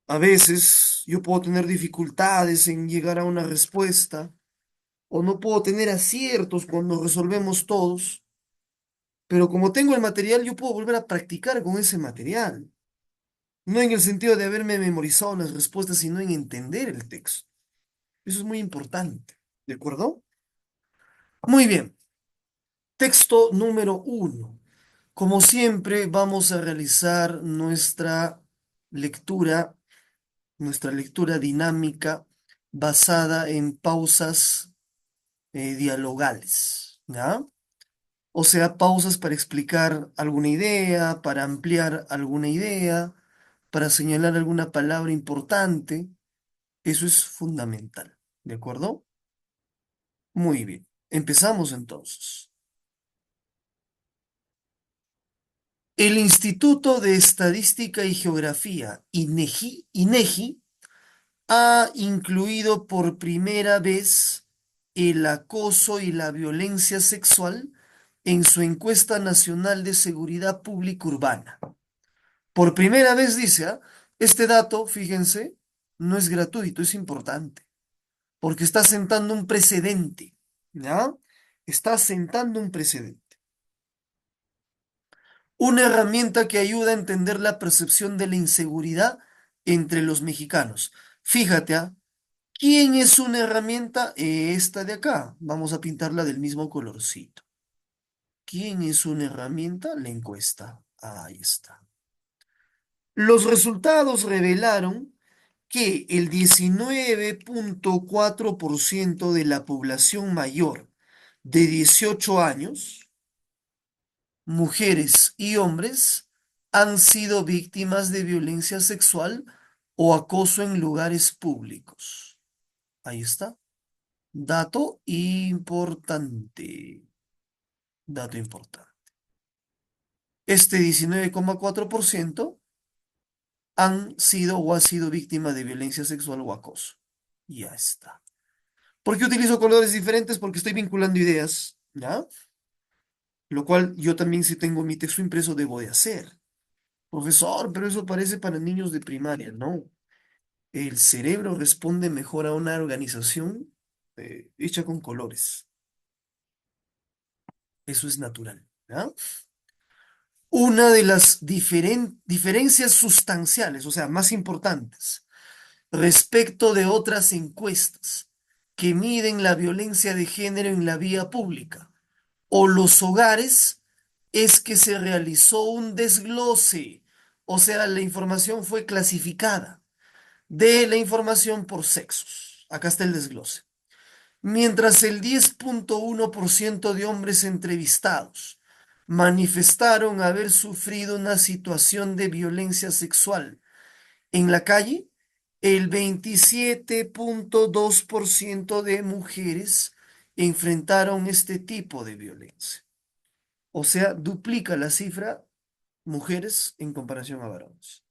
A veces yo puedo tener dificultades en llegar a una respuesta o no puedo tener aciertos cuando resolvemos todos, pero como tengo el material, yo puedo volver a practicar con ese material. No en el sentido de haberme memorizado las respuestas, sino en entender el texto. Eso es muy importante. ¿De acuerdo? Muy bien. Texto número uno. Como siempre, vamos a realizar lectura, nuestra lectura dinámica basada en pausas dialogales, ¿ya? O sea, pausas para explicar alguna idea, para ampliar alguna idea, para señalar alguna palabra importante. Eso es fundamental, ¿de acuerdo? Muy bien. Empezamos entonces. El Instituto de Estadística y Geografía, INEGI, ha incluido por primera vez el acoso y la violencia sexual en su encuesta nacional de seguridad pública urbana. Por primera vez dice, ¿ah? Este dato, fíjense, no es gratuito, es importante, porque está sentando un precedente, ¿ya? Está sentando un precedente. Una herramienta que ayuda a entender la percepción de la inseguridad entre los mexicanos. Fíjate, ¿ah? ¿Quién es una herramienta? Esta de acá. Vamos a pintarla del mismo colorcito. ¿Quién es una herramienta? La encuesta. Ahí está. Los resultados revelaron que el 19,4% de la población mayor de 18 años, mujeres y hombres, han sido víctimas de violencia sexual o acoso en lugares públicos. Ahí está. Dato importante. Dato importante. Este 19,4% han sido o ha sido víctima de violencia sexual o acoso. Ya está. ¿Por qué utilizo colores diferentes? Porque estoy vinculando ideas, ¿ya? Lo cual yo también si tengo mi texto impreso debo de hacer. Profesor, pero eso parece para niños de primaria. No. El cerebro responde mejor a una organización hecha con colores. Eso es natural, ¿ya? Una de las diferencias sustanciales, o sea, más importantes, respecto de otras encuestas que miden la violencia de género en la vía pública o los hogares, es que se realizó un desglose, o sea, la información fue clasificada de la información por sexos. Acá está el desglose. Mientras el 10,1% de hombres entrevistados manifestaron haber sufrido una situación de violencia sexual en la calle, el 27,2% de mujeres enfrentaron este tipo de violencia. O sea, duplica la cifra mujeres en comparación a varones.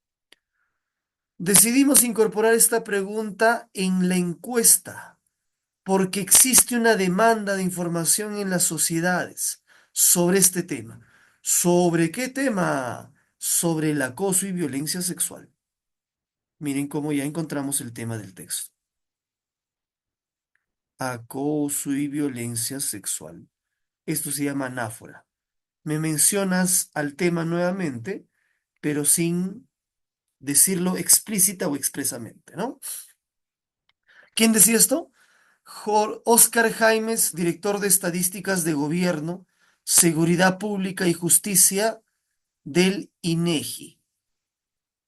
Decidimos incorporar esta pregunta en la encuesta porque existe una demanda de información en las sociedades sobre este tema. ¿Sobre qué tema? Sobre el acoso y violencia sexual. Miren cómo ya encontramos el tema del texto. Acoso y violencia sexual. Esto se llama anáfora. Me mencionas al tema nuevamente, pero sin decirlo explícita o expresamente, ¿no? ¿Quién decía esto? Oscar Jaimes, director de Estadísticas de Gobierno, Seguridad Pública y Justicia del INEGI.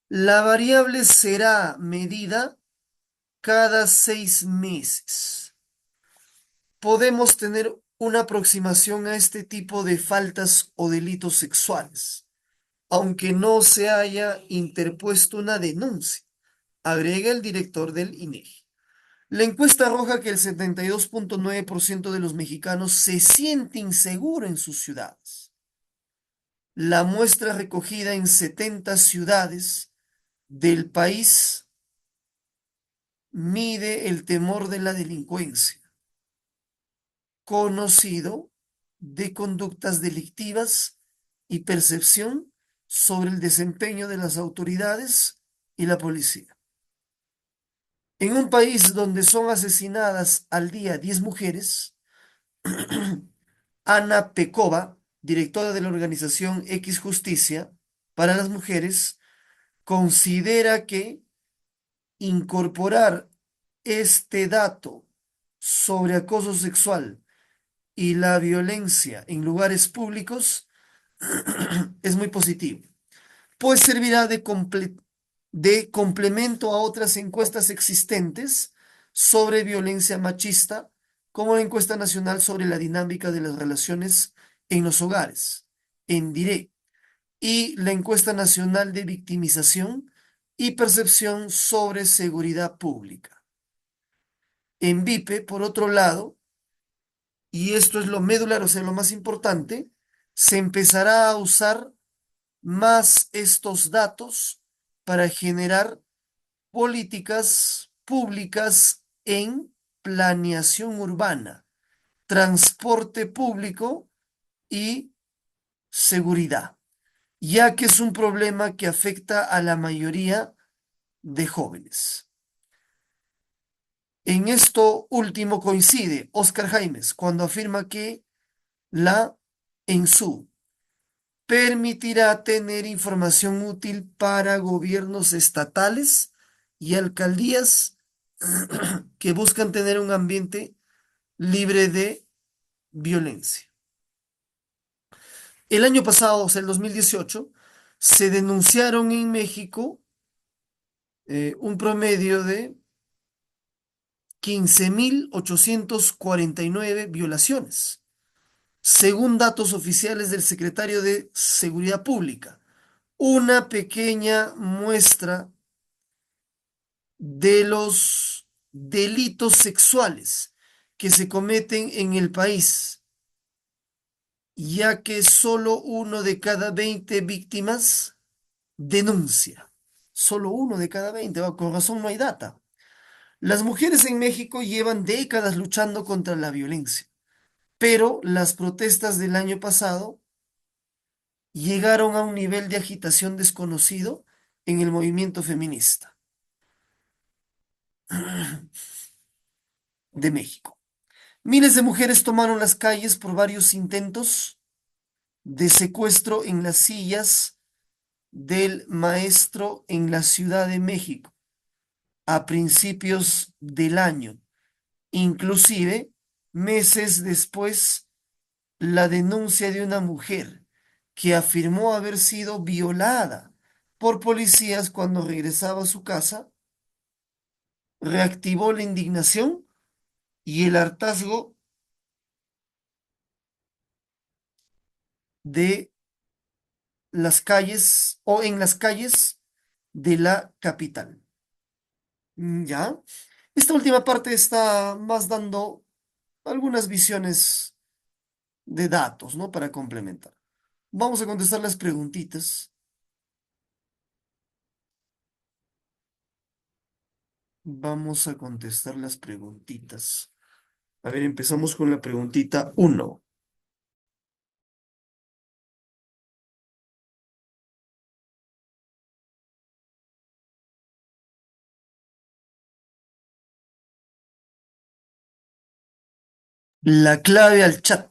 La variable será medida cada 6 meses. Podemos tener una aproximación a este tipo de faltas o delitos sexuales, aunque no se haya interpuesto una denuncia, agrega el director del INEGI. La encuesta arroja que el 72,9% de los mexicanos se siente inseguro en sus ciudades. La muestra recogida en 70 ciudades del país mide el temor de la delincuencia, conocido de conductas delictivas y percepción sobre el desempeño de las autoridades y la policía. En un país donde son asesinadas al día 10 mujeres, Ana Pekova, directora de la organización X Justicia para las Mujeres, considera que incorporar este dato sobre acoso sexual y la violencia en lugares públicos es muy positivo, pues servirá de complemento a otras encuestas existentes sobre violencia machista, como la encuesta nacional sobre la dinámica de las relaciones en los hogares, en DIRE, y la encuesta nacional de victimización y percepción sobre seguridad pública. En VIPE, por otro lado, y esto es lo medular, o sea, lo más importante, se empezará a usar más estos datos para generar políticas públicas en planeación urbana, transporte público y seguridad, ya que es un problema que afecta a la mayoría de jóvenes. En esto último coincide Oscar Jaimes cuando afirma que la ENSU permitirá tener información útil para gobiernos estatales y alcaldías que buscan tener un ambiente libre de violencia. El año pasado, o sea, el 2018, se denunciaron en México un promedio de 15.849 violaciones, según datos oficiales del secretario de Seguridad Pública. Una pequeña muestra de los delitos sexuales que se cometen en el país, ya que solo uno de cada 20 víctimas denuncia. Solo uno de cada 20, con razón no hay data. Las mujeres en México llevan décadas luchando contra la violencia, pero las protestas del año pasado llegaron a un nivel de agitación desconocido en el movimiento feminista de México. Miles de mujeres tomaron las calles por varios intentos de secuestro en las sillas del maestro en la Ciudad de México a principios del año. Inclusive, meses después, la denuncia de una mujer que afirmó haber sido violada por policías cuando regresaba a su casa, reactivó la indignación y el hartazgo de las calles o en las calles de la capital. ¿Ya? Esta última parte está más dando algunas visiones de datos, ¿no? Para complementar. Vamos a contestar las preguntitas. Vamos a contestar las preguntitas. A ver, empezamos con la preguntita uno. La clave al chat.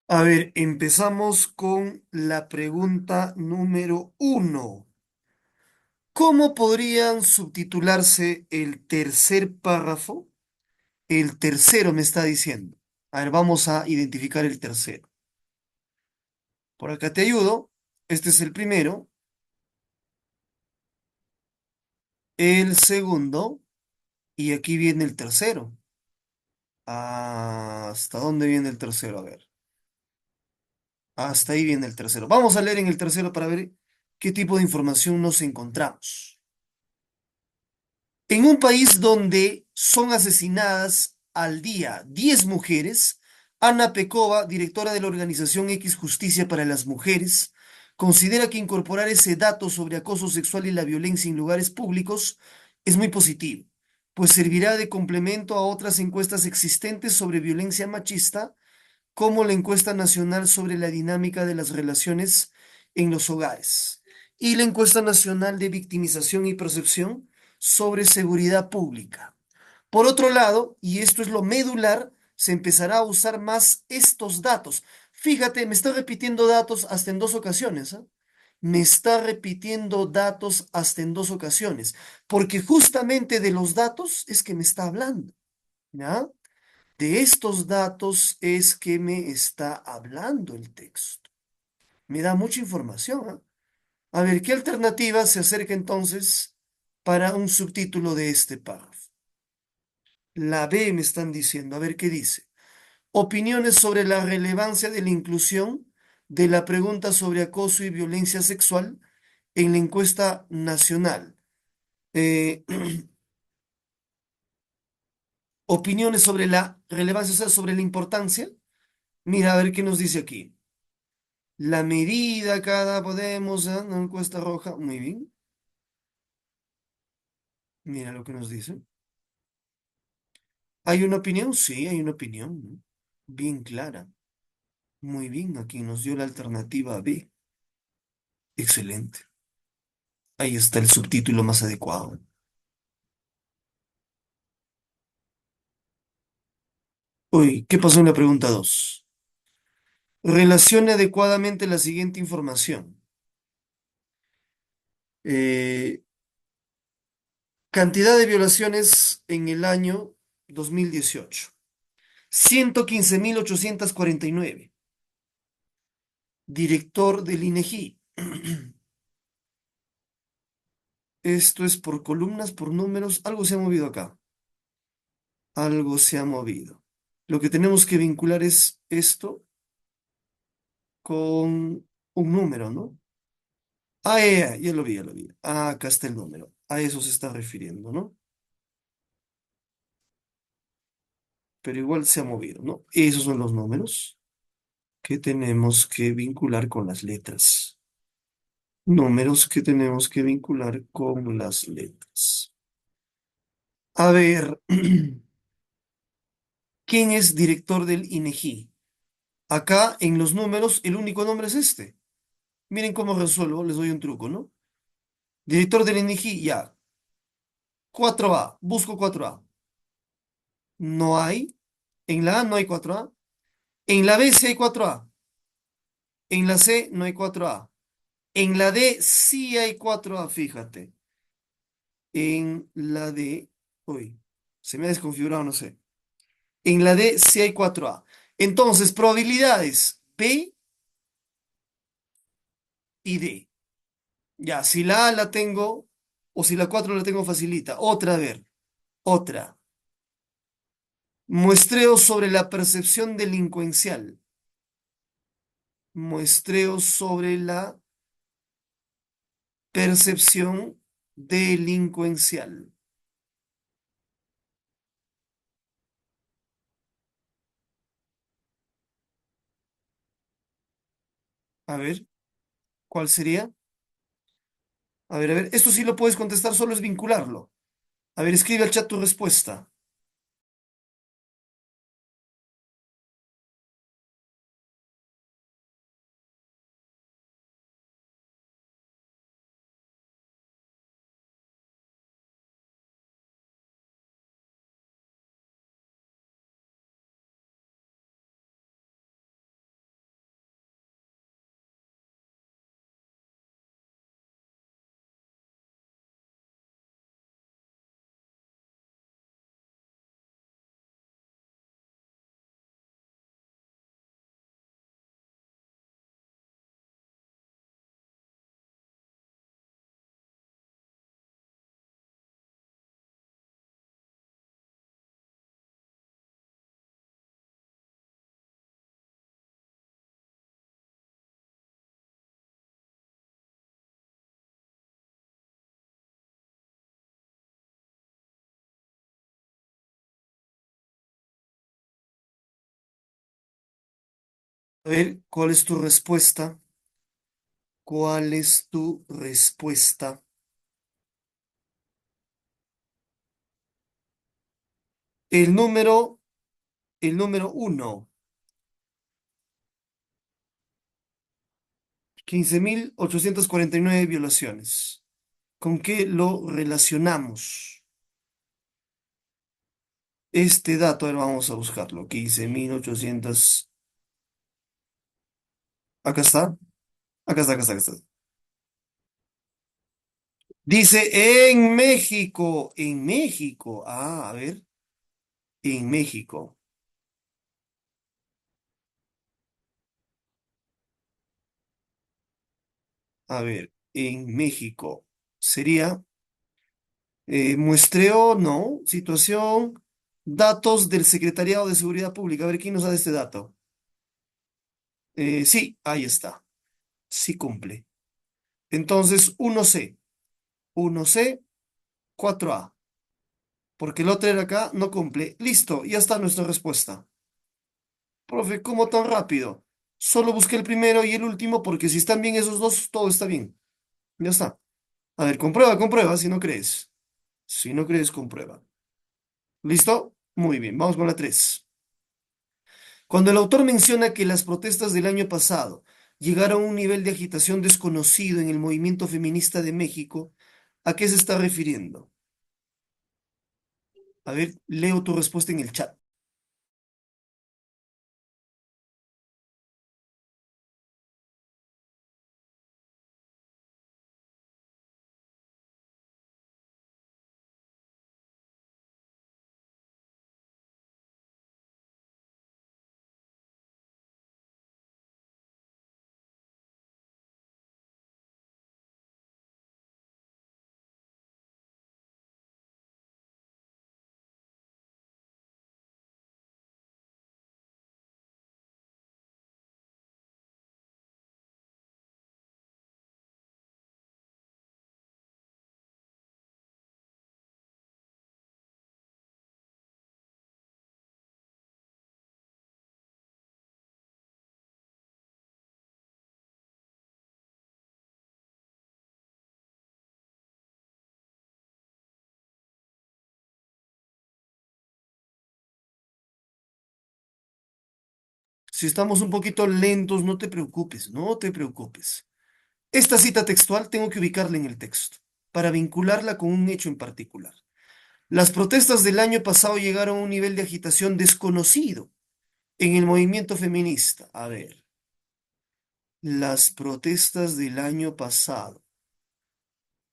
A ver, empezamos con la pregunta número uno. ¿Cómo podrían subtitularse el tercer párrafo? El tercero me está diciendo. A ver, vamos a identificar el tercero. Por acá te ayudo. Este es el primero. El segundo. Y aquí viene el tercero. ¿Hasta dónde viene el tercero? A ver. Hasta ahí viene el tercero. Vamos a leer en el tercero para ver qué tipo de información nos encontramos. En un país donde son asesinadas al día 10 mujeres, Ana Pekova, directora de la organización X Justicia para las Mujeres, considera que incorporar ese dato sobre acoso sexual y la violencia en lugares públicos es muy positivo, pues servirá de complemento a otras encuestas existentes sobre violencia machista, como la encuesta nacional sobre la dinámica de las relaciones en los hogares y la encuesta nacional de victimización y percepción sobre seguridad pública. Por otro lado, y esto es lo medular, se empezará a usar más estos datos. Fíjate, me está repitiendo datos hasta en dos ocasiones, ¿ah? Me está repitiendo datos hasta en dos ocasiones, porque justamente de los datos es que me está hablando, ¿ya? De estos datos es que me está hablando el texto. Me da mucha información, ¿ah? A ver, ¿qué alternativa se acerca entonces para un subtítulo de este párrafo? La B me están diciendo. A ver qué dice. Opiniones sobre la relevancia de la inclusión de la pregunta sobre acoso y violencia sexual en la encuesta nacional. Eh, opiniones sobre la relevancia, o sea, sobre la importancia. Mira, a ver qué nos dice aquí. La medida cada Podemos, ¿eh? Una encuesta roja. Muy bien. Mira lo que nos dice. ¿Hay una opinión? Sí, hay una opinión, ¿no? Bien clara. Muy bien, aquí nos dio la alternativa B. Excelente. Ahí está el subtítulo más adecuado. Uy, ¿qué pasó en la pregunta 2? Relacione adecuadamente la siguiente información. Eh, cantidad de violaciones en el año 2018. 115.849. Director del INEGI. Esto es por columnas, por números. Algo se ha movido acá. Algo se ha movido. Lo que tenemos que vincular es esto con un número, ¿no? Ah, ya lo vi, ya lo vi. Ah, acá está el número. A eso se está refiriendo, ¿no? Pero igual se ha movido, ¿no? Esos son los números que tenemos que vincular con las letras. Números que tenemos que vincular con las letras. A ver, ¿quién es director del INEGI? Acá en los números el único nombre es este. Miren cómo resuelvo, les doy un truco, ¿no? Director del INEGI, ya. 4A, busco 4A. No hay. En la A no hay 4A. En la B sí hay 4A. En la C no hay 4A. En la D sí hay 4A, fíjate. En la D, uy, se me ha desconfigurado, no sé. En la D sí hay 4A. Entonces, probabilidades B y D. Ya, si la A la tengo, o si la 4 la tengo facilita. Otra, a ver, otra. Muestreo sobre la percepción delincuencial. Muestreo sobre la percepción delincuencial. A ver, ¿cuál sería? A ver, esto sí lo puedes contestar, solo es vincularlo. A ver, escribe al chat tu respuesta. A ver, ¿cuál es tu respuesta? ¿Cuál es tu respuesta? El número, el número uno, 15.849 violaciones. ¿Con qué lo relacionamos? Este dato, ahora vamos a buscarlo. 15.800. Acá está. Acá está, acá está, acá está. Dice en México. En México. Ah, a ver. En México. A ver. En México. Sería muestreo, no. Situación. Datos del Secretariado de Seguridad Pública. A ver, ¿quién nos da este dato? Sí, ahí está. Sí cumple. Entonces, 1C. 1C, 4A. Porque el otro era acá, no cumple. Listo, ya está nuestra respuesta. Profe, ¿cómo tan rápido? Solo busqué el primero y el último porque si están bien esos dos, todo está bien. Ya está. A ver, comprueba, comprueba si no crees. Si no crees, comprueba. ¿Listo? Muy bien, vamos con la 3. Cuando el autor menciona que las protestas del año pasado llegaron a un nivel de agitación desconocido en el movimiento feminista de México, ¿a qué se está refiriendo? A ver, leo tu respuesta en el chat. Si estamos un poquito lentos, no te preocupes, no te preocupes. Esta cita textual tengo que ubicarla en el texto para vincularla con un hecho en particular. Las protestas del año pasado llegaron a un nivel de agitación desconocido en el movimiento feminista. A ver, las protestas del año pasado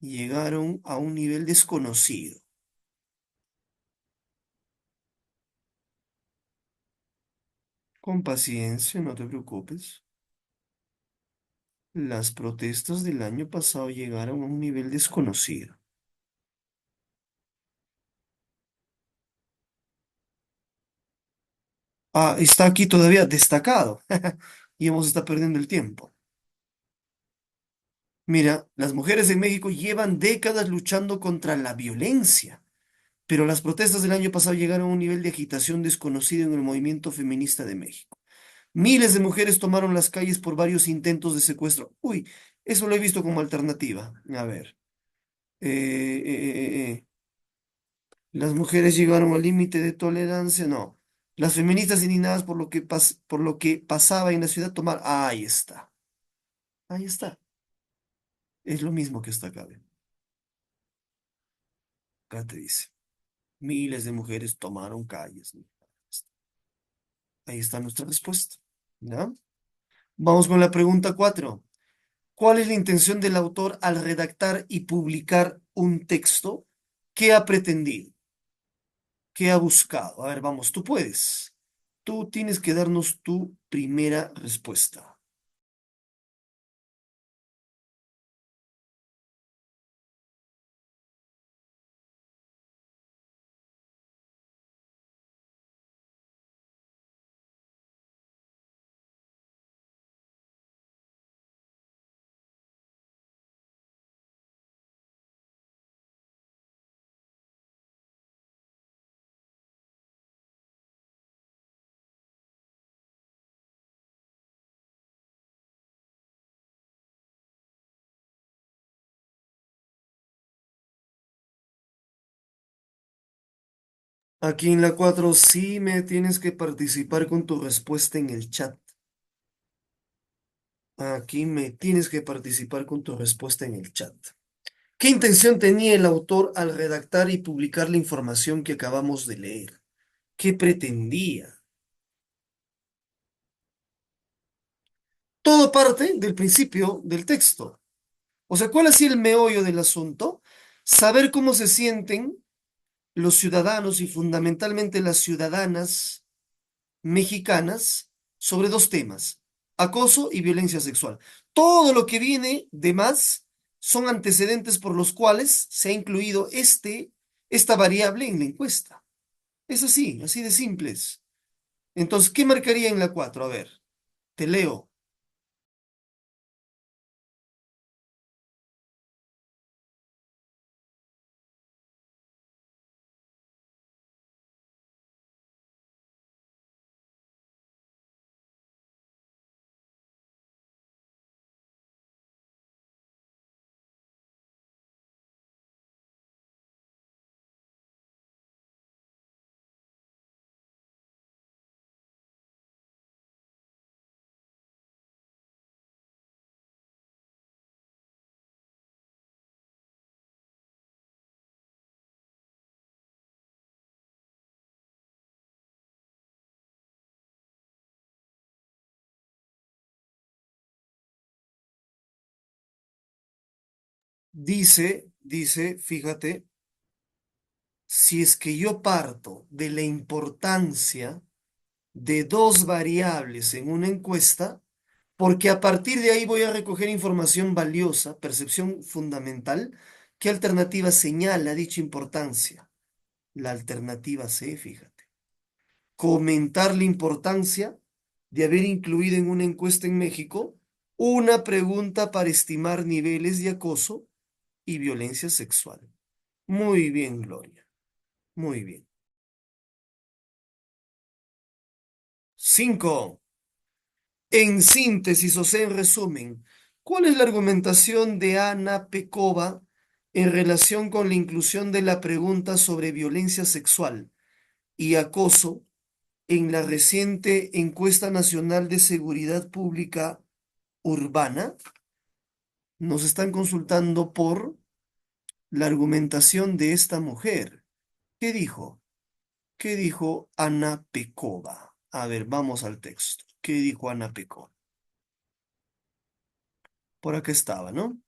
llegaron a un nivel desconocido. Con paciencia, no te preocupes. Las protestas del año pasado llegaron a un nivel desconocido. Ah, está aquí todavía destacado. Y hemos estado perdiendo el tiempo. Mira, las mujeres en México llevan décadas luchando contra la violencia, pero las protestas del año pasado llegaron a un nivel de agitación desconocido en el movimiento feminista de México. Miles de mujeres tomaron las calles por varios intentos de secuestro. Uy, eso lo he visto como alternativa. A ver. eh, las mujeres llegaron al límite de tolerancia. No. Las feministas indignadas por lo que, por lo que pasaba en la ciudad tomar. Ahí está. Ahí está. Es lo mismo que está acá. Ve. Acá te dice. Miles de mujeres tomaron calles. Ahí está nuestra respuesta. ¿Ya? Vamos con la pregunta 4. ¿Cuál es la intención del autor al redactar y publicar un texto? ¿Qué ha pretendido? ¿Qué ha buscado? A ver, vamos, tú puedes. Tú tienes que darnos tu primera respuesta. Aquí en la 4 sí me tienes que participar con tu respuesta en el chat. Aquí me tienes que participar con tu respuesta en el chat. ¿Qué intención tenía el autor al redactar y publicar la información que acabamos de leer? ¿Qué pretendía? Todo parte del principio del texto. O sea, ¿cuál ha sido el meollo del asunto? Saber cómo se sienten los ciudadanos y fundamentalmente las ciudadanas mexicanas sobre dos temas, acoso y violencia sexual. Todo lo que viene de más son antecedentes por los cuales se ha incluido esta variable en la encuesta. Es así, así de simples. Entonces, ¿qué marcaría en la 4? A ver, te leo. Fíjate, si es que yo parto de la importancia de dos variables en una encuesta, porque a partir de ahí voy a recoger información valiosa, percepción fundamental. ¿Qué alternativa señala dicha importancia? La alternativa C, fíjate. Comentar la importancia de haber incluido en una encuesta en México una pregunta para estimar niveles de acoso y violencia sexual. Muy bien, Gloria. Muy bien. 5. En síntesis, o sea, en resumen, ¿cuál es la argumentación de Ana Pekova en relación con la inclusión de la pregunta sobre violencia sexual y acoso en la reciente encuesta nacional de seguridad pública urbana? Nos están consultando por la argumentación de esta mujer. ¿Qué dijo? ¿Qué dijo Ana Pekova? A ver, vamos al texto. ¿Qué dijo Ana Pekova? Por acá estaba, ¿no?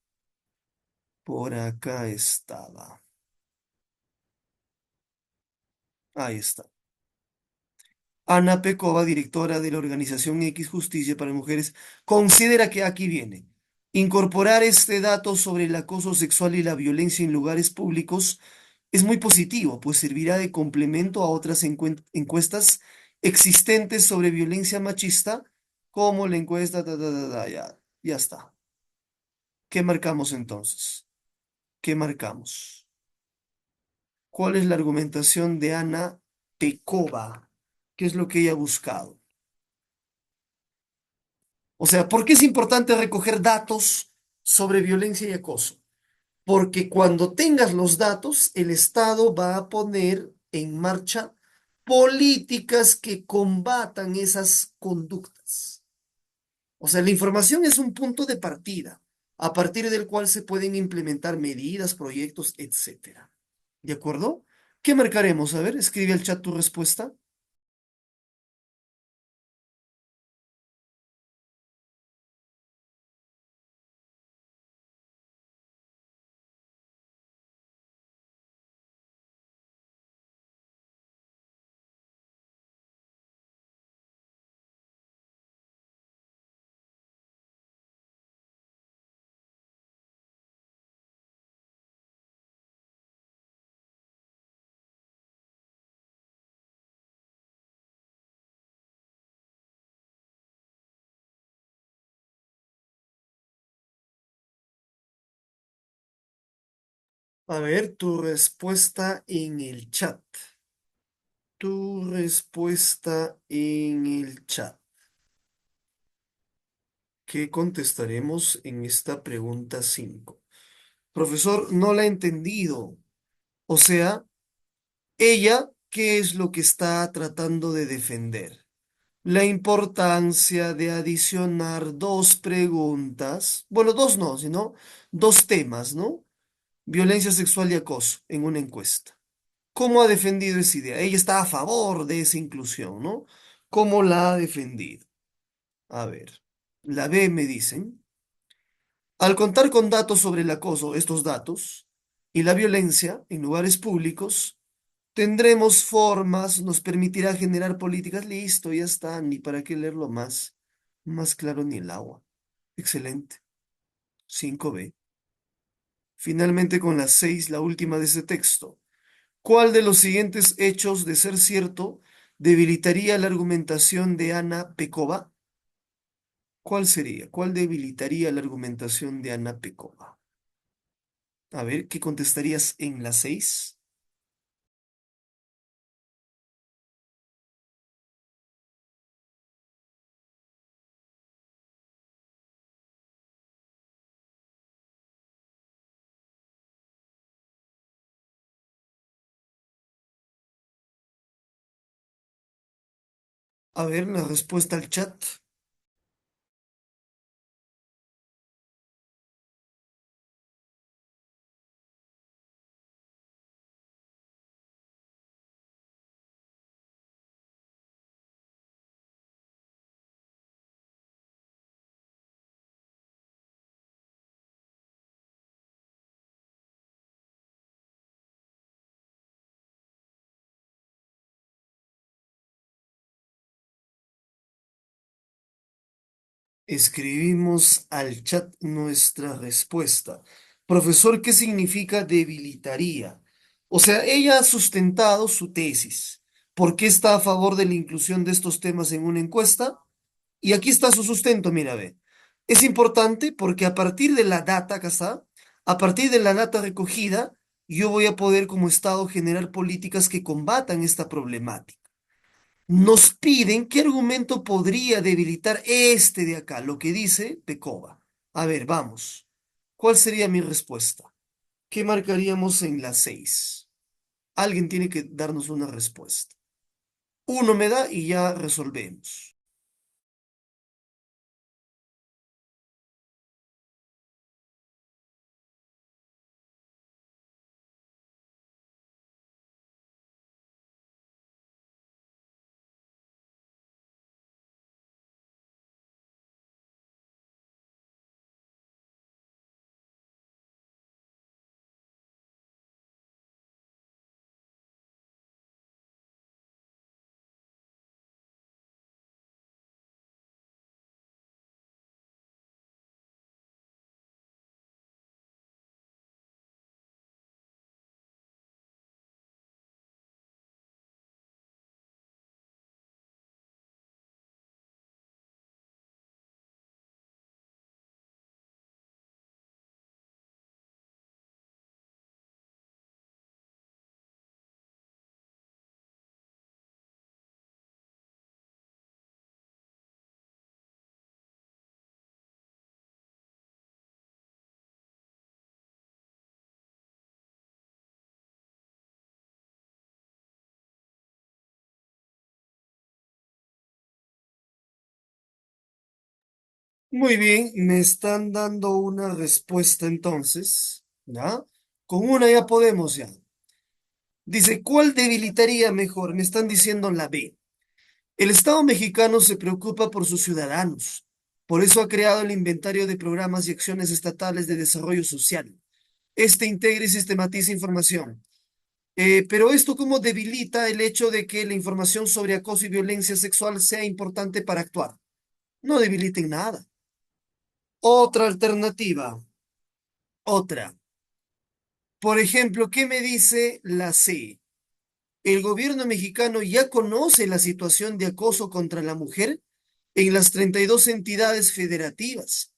Por acá estaba. Ahí está. Ana Pekova, directora de la organización X Justicia para Mujeres, considera que aquí viene. Incorporar este dato sobre el acoso sexual y la violencia en lugares públicos es muy positivo, pues servirá de complemento a otras encuestas existentes sobre violencia machista, como la encuesta, ya, ya está. ¿Qué marcamos entonces? ¿Qué marcamos? ¿Cuál es la argumentación de Ana Pekova? ¿Qué es lo que ella ha buscado? O sea, ¿por qué es importante recoger datos sobre violencia y acoso? Porque cuando tengas los datos, el Estado va a poner en marcha políticas que combatan esas conductas. O sea, la información es un punto de partida, a partir del cual se pueden implementar medidas, proyectos, etcétera. ¿De acuerdo? ¿Qué marcaremos? A ver, escribe al chat tu respuesta. A ver, tu respuesta en el chat. Tu respuesta en el chat. ¿Qué contestaremos en esta pregunta 5? Profesor, no la he entendido. O sea, ella ¿qué es lo que está tratando de defender? La importancia de adicionar dos preguntas, bueno, dos no, sino dos temas, ¿no? Violencia sexual y acoso en una encuesta. ¿Cómo ha defendido esa idea? Ella está a favor de esa inclusión, ¿no? ¿Cómo la ha defendido? A ver, la B me dicen, al contar con datos sobre el acoso, estos datos, y la violencia en lugares públicos, tendremos formas, nos permitirá generar políticas. Listo, ya está, ni para qué leerlo más. Más claro ni el agua. Excelente. 5B. Finalmente con la 6, la última de ese texto. ¿Cuál de los siguientes hechos, de ser cierto, debilitaría la argumentación de Ana Pekova? ¿Cuál sería? ¿Cuál debilitaría la argumentación de Ana Pekova? A ver, ¿qué contestarías en la 6? A ver, la respuesta al chat. Escribimos al chat nuestra respuesta. Profesor, ¿qué significa debilitaría? O sea, ella ha sustentado su tesis. ¿Por qué está a favor de la inclusión de estos temas en una encuesta? Y aquí está su sustento, mira, ve. Es importante porque a partir de la data, acá está, a partir de la data recogida, yo voy a poder como Estado generar políticas que combatan esta problemática. Nos piden qué argumento podría debilitar este de acá, lo que dice Pecova. A ver, vamos. ¿Cuál sería mi respuesta? ¿Qué marcaríamos en la 6? Alguien tiene que darnos una respuesta. Uno me da y ya resolvemos. Muy bien, me están dando una respuesta entonces, ¿ya? Con una ya podemos ya. Dice, ¿cuál debilitaría mejor? Me están diciendo la B. El Estado mexicano se preocupa por sus ciudadanos. Por eso ha creado el inventario de programas y acciones estatales de desarrollo social. Este integra y sistematiza información. Pero esto cómo debilita el hecho de que la información sobre acoso y violencia sexual sea importante para actuar. No debilita en nada. Otra alternativa. Otra. Por ejemplo, ¿qué me dice la C? El gobierno mexicano ya conoce la situación de acoso contra la mujer en las 32 entidades federativas.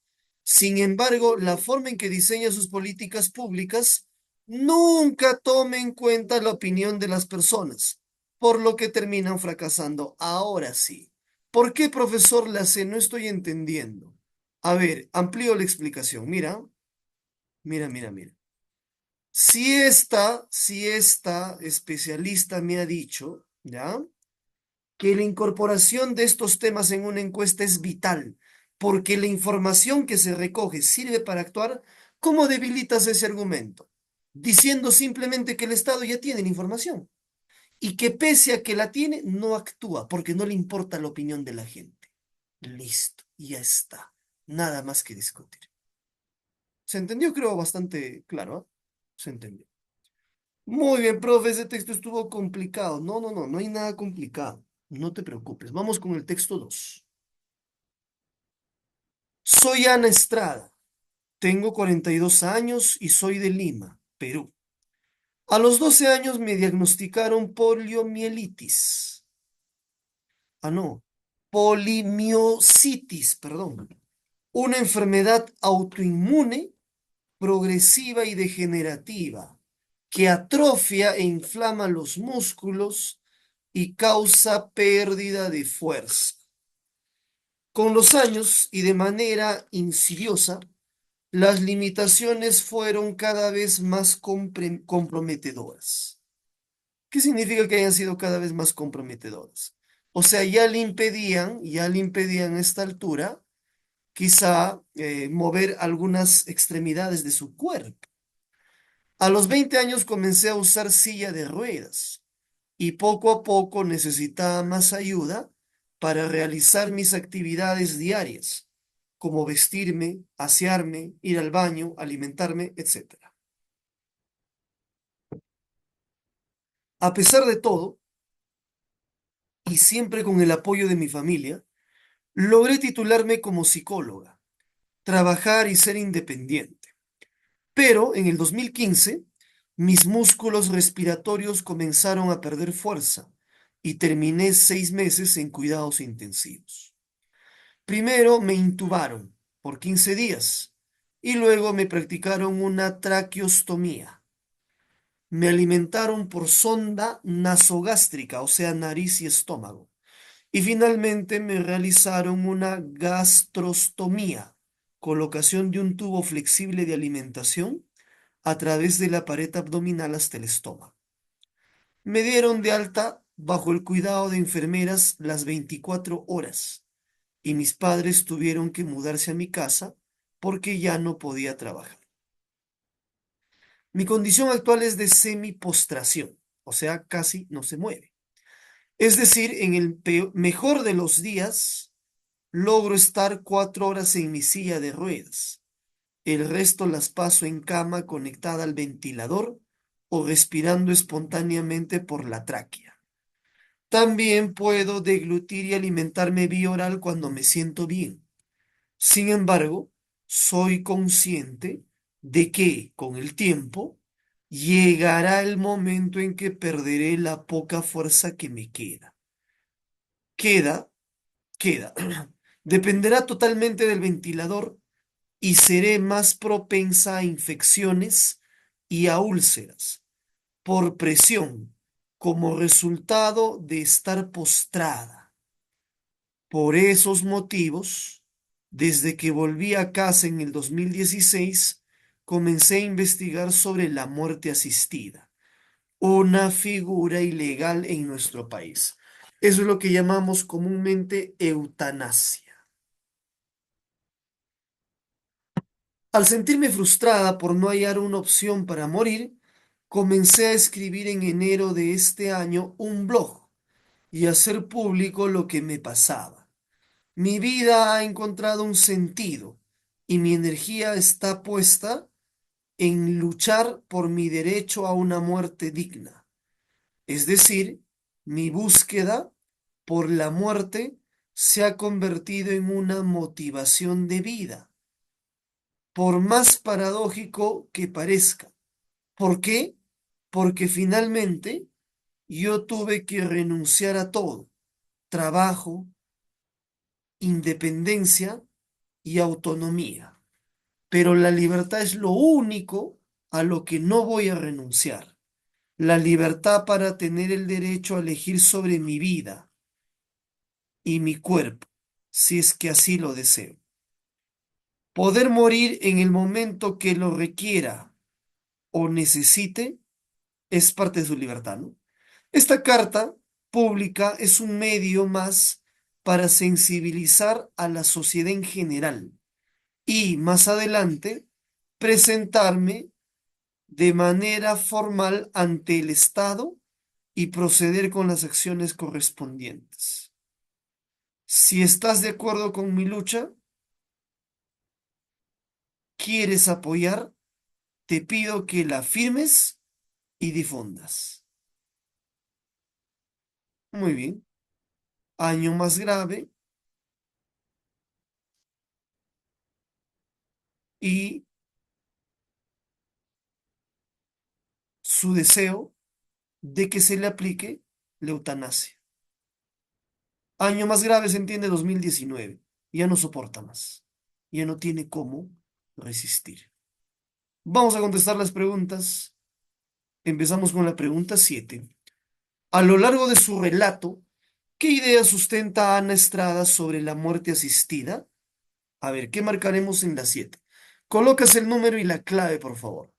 Sin embargo, la forma en que diseña sus políticas públicas nunca toma en cuenta la opinión de las personas, por lo que terminan fracasando. Ahora sí. ¿Por qué, profesor Lace? No estoy entendiendo. A ver, amplío la explicación. Mira, mira, mira, mira. Si esta especialista me ha dicho, ¿ya? Que la incorporación de estos temas en una encuesta es vital, porque la información que se recoge sirve para actuar, ¿cómo debilitas ese argumento? Diciendo simplemente que el Estado ya tiene la información y que pese a que la tiene, no actúa porque no le importa la opinión de la gente. Listo, ya está. Nada más que discutir. ¿Se entendió? Creo bastante claro, ¿ah? Se entendió. Muy bien, profe, ese texto estuvo complicado. No, no, no, no hay nada complicado. No te preocupes. Vamos con el texto 2. Soy Ana Estrada. Tengo 42 años y soy de Lima, Perú. A los 12 años me diagnosticaron poliomielitis. Ah, no. Polimiositis, perdón. Una enfermedad autoinmune, progresiva y degenerativa que atrofia e inflama los músculos y causa pérdida de fuerza. Con los años y de manera insidiosa, las limitaciones fueron cada vez más comprometedoras. ¿Qué significa que hayan sido cada vez más comprometedoras? O sea, ya le impedían a esta altura quizá mover algunas extremidades de su cuerpo. A los 20 años comencé a usar silla de ruedas y poco a poco necesitaba más ayuda para realizar mis actividades diarias, como vestirme, asearme, ir al baño, alimentarme, etcétera. A pesar de todo, y siempre con el apoyo de mi familia, logré titularme como psicóloga, trabajar y ser independiente. Pero en el 2015, mis músculos respiratorios comenzaron a perder fuerza y terminé 6 meses en cuidados intensivos. Primero me intubaron por 15 días y luego me practicaron una traqueostomía. Me alimentaron por sonda nasogástrica, o sea, nariz y estómago. Y finalmente me realizaron una gastrostomía, colocación de un tubo flexible de alimentación a través de la pared abdominal hasta el estómago. Me dieron de alta bajo el cuidado de enfermeras las 24 horas y mis padres tuvieron que mudarse a mi casa porque ya no podía trabajar. Mi condición actual es de semipostración, o sea, casi no se mueve. Es decir, en el mejor de los días, logro estar 4 horas en mi silla de ruedas. El resto las paso en cama conectada al ventilador o respirando espontáneamente por la tráquea. También puedo deglutir y alimentarme vía oral cuando me siento bien. Sin embargo, soy consciente de que con el tiempo llegará el momento en que perderé la poca fuerza que me queda. Queda, queda. Dependerá totalmente del ventilador y seré más propensa a infecciones y a úlceras por presión como resultado de estar postrada. Por esos motivos, desde que volví a casa en el 2016, comencé a investigar sobre la muerte asistida, una figura ilegal en nuestro país. Eso es lo que llamamos comúnmente eutanasia. Al sentirme frustrada por no hallar una opción para morir, comencé a escribir en enero de este año un blog y a hacer público lo que me pasaba. Mi vida ha encontrado un sentido y mi energía está puesta en luchar por mi derecho a una muerte digna. Es decir, mi búsqueda por la muerte se ha convertido en una motivación de vida, por más paradójico que parezca. ¿Por qué? Porque finalmente yo tuve que renunciar a todo: trabajo, independencia y autonomía. Pero la libertad es lo único a lo que no voy a renunciar. La libertad para tener el derecho a elegir sobre mi vida y mi cuerpo, si es que así lo deseo. Poder morir en el momento que lo requiera, o necesite, es parte de su libertad, ¿no? Esta carta pública es un medio más para sensibilizar a la sociedad en general y más adelante presentarme de manera formal ante el Estado y proceder con las acciones correspondientes. Si estás de acuerdo con mi lucha, quieres apoyar, te pido que la firmes y difundas. Muy bien. Año más grave y su deseo de que se le aplique la eutanasia. Año más grave se entiende 2019. Ya no soporta más. Ya no tiene cómo resistir. Vamos a contestar las preguntas. Empezamos con la pregunta 7. A lo largo de su relato, ¿qué idea sustenta Ana Estrada sobre la muerte asistida? A ver, ¿qué marcaremos en la 7? Colocas el número y la clave, por favor.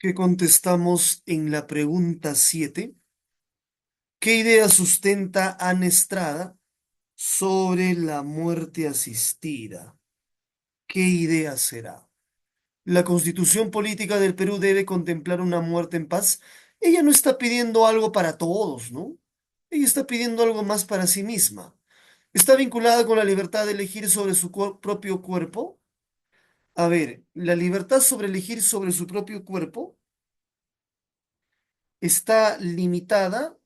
¿Qué contestamos en la pregunta 7? ¿Qué idea sustenta Ana Estrada sobre la muerte asistida? ¿Qué idea será? La Constitución Política del Perú debe contemplar una muerte en paz. Ella no está pidiendo algo para todos, ¿no? Ella está pidiendo algo más para sí misma. ¿Está vinculada con la libertad de elegir sobre su propio cuerpo? A ver, la libertad sobre elegir sobre su propio cuerpo está limitada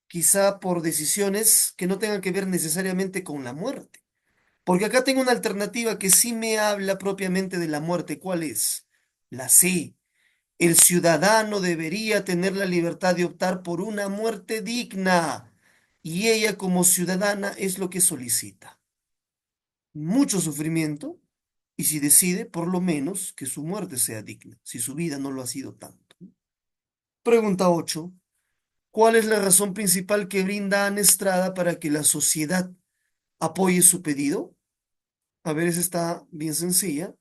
quizá por decisiones que no tengan que ver necesariamente con la muerte. Porque acá tengo una alternativa que sí me habla propiamente de la muerte. ¿Cuál es? La C. El ciudadano debería tener la libertad de optar por una muerte digna. Y ella como ciudadana es lo que solicita. Mucho sufrimiento y si decide, por lo menos, que su muerte sea digna, si su vida no lo ha sido tanto. Pregunta 8. ¿Cuál es la razón principal que brinda Ana Estrada para que la sociedad apoye su pedido? A ver, esa está bien sencilla.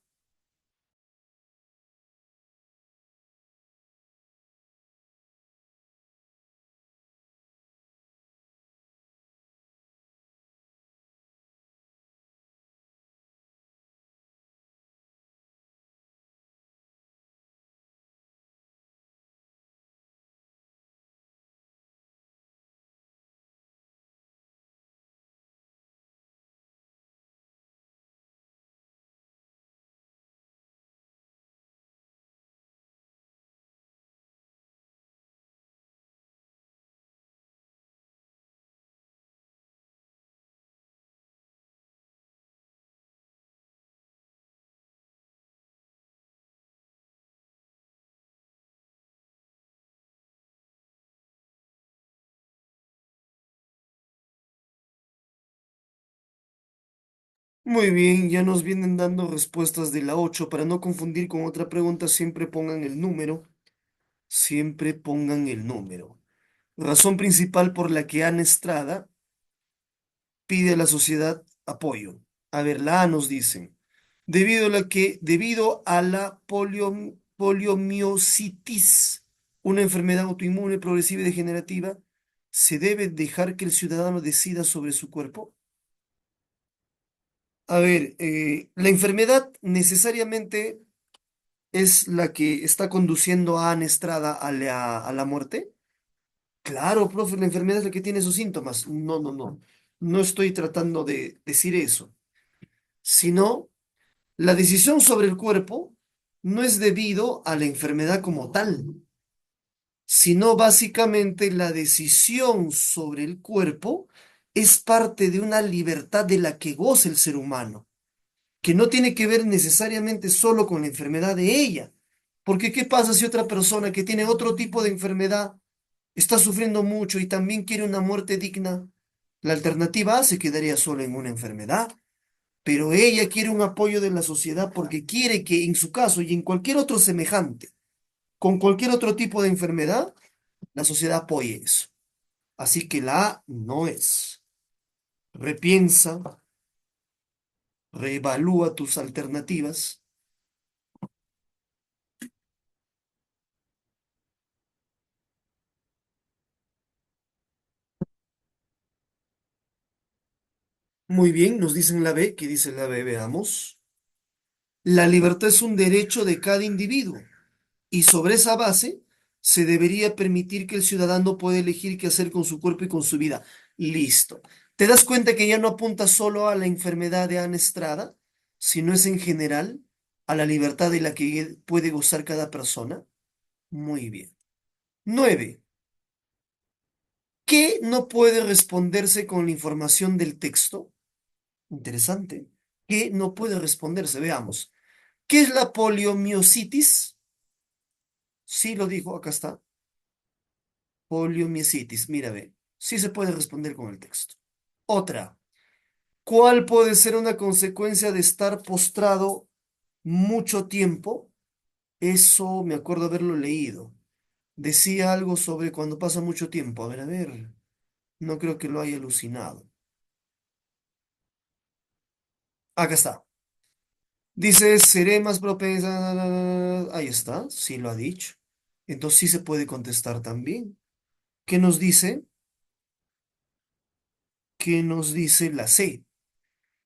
Muy bien, ya nos vienen dando respuestas de la 8. Para no confundir con otra pregunta, siempre pongan el número. Siempre pongan el número. Razón principal por la que Ana Estrada pide a la sociedad apoyo. A ver, la A nos dice, debido a la poliomiositis, una enfermedad autoinmune progresiva y degenerativa, ¿se debe dejar que el ciudadano decida sobre su cuerpo? A ver, la enfermedad necesariamente es la que está conduciendo a Ana Estrada a la muerte. Claro, profe, la enfermedad es la que tiene sus síntomas. No, no, no. No estoy tratando de decir eso, sino la decisión sobre el cuerpo no es debido a la enfermedad como tal, sino básicamente la decisión sobre el cuerpo es parte de una libertad de la que goza el ser humano, que no tiene que ver necesariamente solo con la enfermedad de ella. Porque ¿qué pasa si otra persona que tiene otro tipo de enfermedad está sufriendo mucho y también quiere una muerte digna? La alternativa A se quedaría solo en una enfermedad, pero ella quiere un apoyo de la sociedad porque quiere que en su caso y en cualquier otro semejante, con cualquier otro tipo de enfermedad, la sociedad apoye eso. Así que la A no es. Repiensa, reevalúa tus alternativas. Muy bien, nos dicen la B. ¿Qué dice la B? Veamos. La libertad es un derecho de cada individuo y sobre esa base se debería permitir que el ciudadano pueda elegir qué hacer con su cuerpo y con su vida. Listo. ¿Te das cuenta que ya no apunta solo a la enfermedad de Ana Estrada, sino es en general a la libertad de la que puede gozar cada persona? Muy bien. 9. ¿Qué no puede responderse con la información del texto? Interesante. ¿Qué no puede responderse? Veamos. ¿Qué es la poliomiositis? Sí, lo dijo, acá está. Poliomielitis, mira, ve. Sí se puede responder con el texto. Otra. ¿Cuál puede ser una consecuencia de estar postrado mucho tiempo? Eso me acuerdo haberlo leído. Decía algo sobre cuando pasa mucho tiempo. A ver, a ver. No creo que lo haya alucinado. Acá está. Dice, seré más propensa. Ahí está, sí lo ha dicho. Entonces sí se puede contestar también. ¿Qué nos dice? ¿Qué nos dice la C?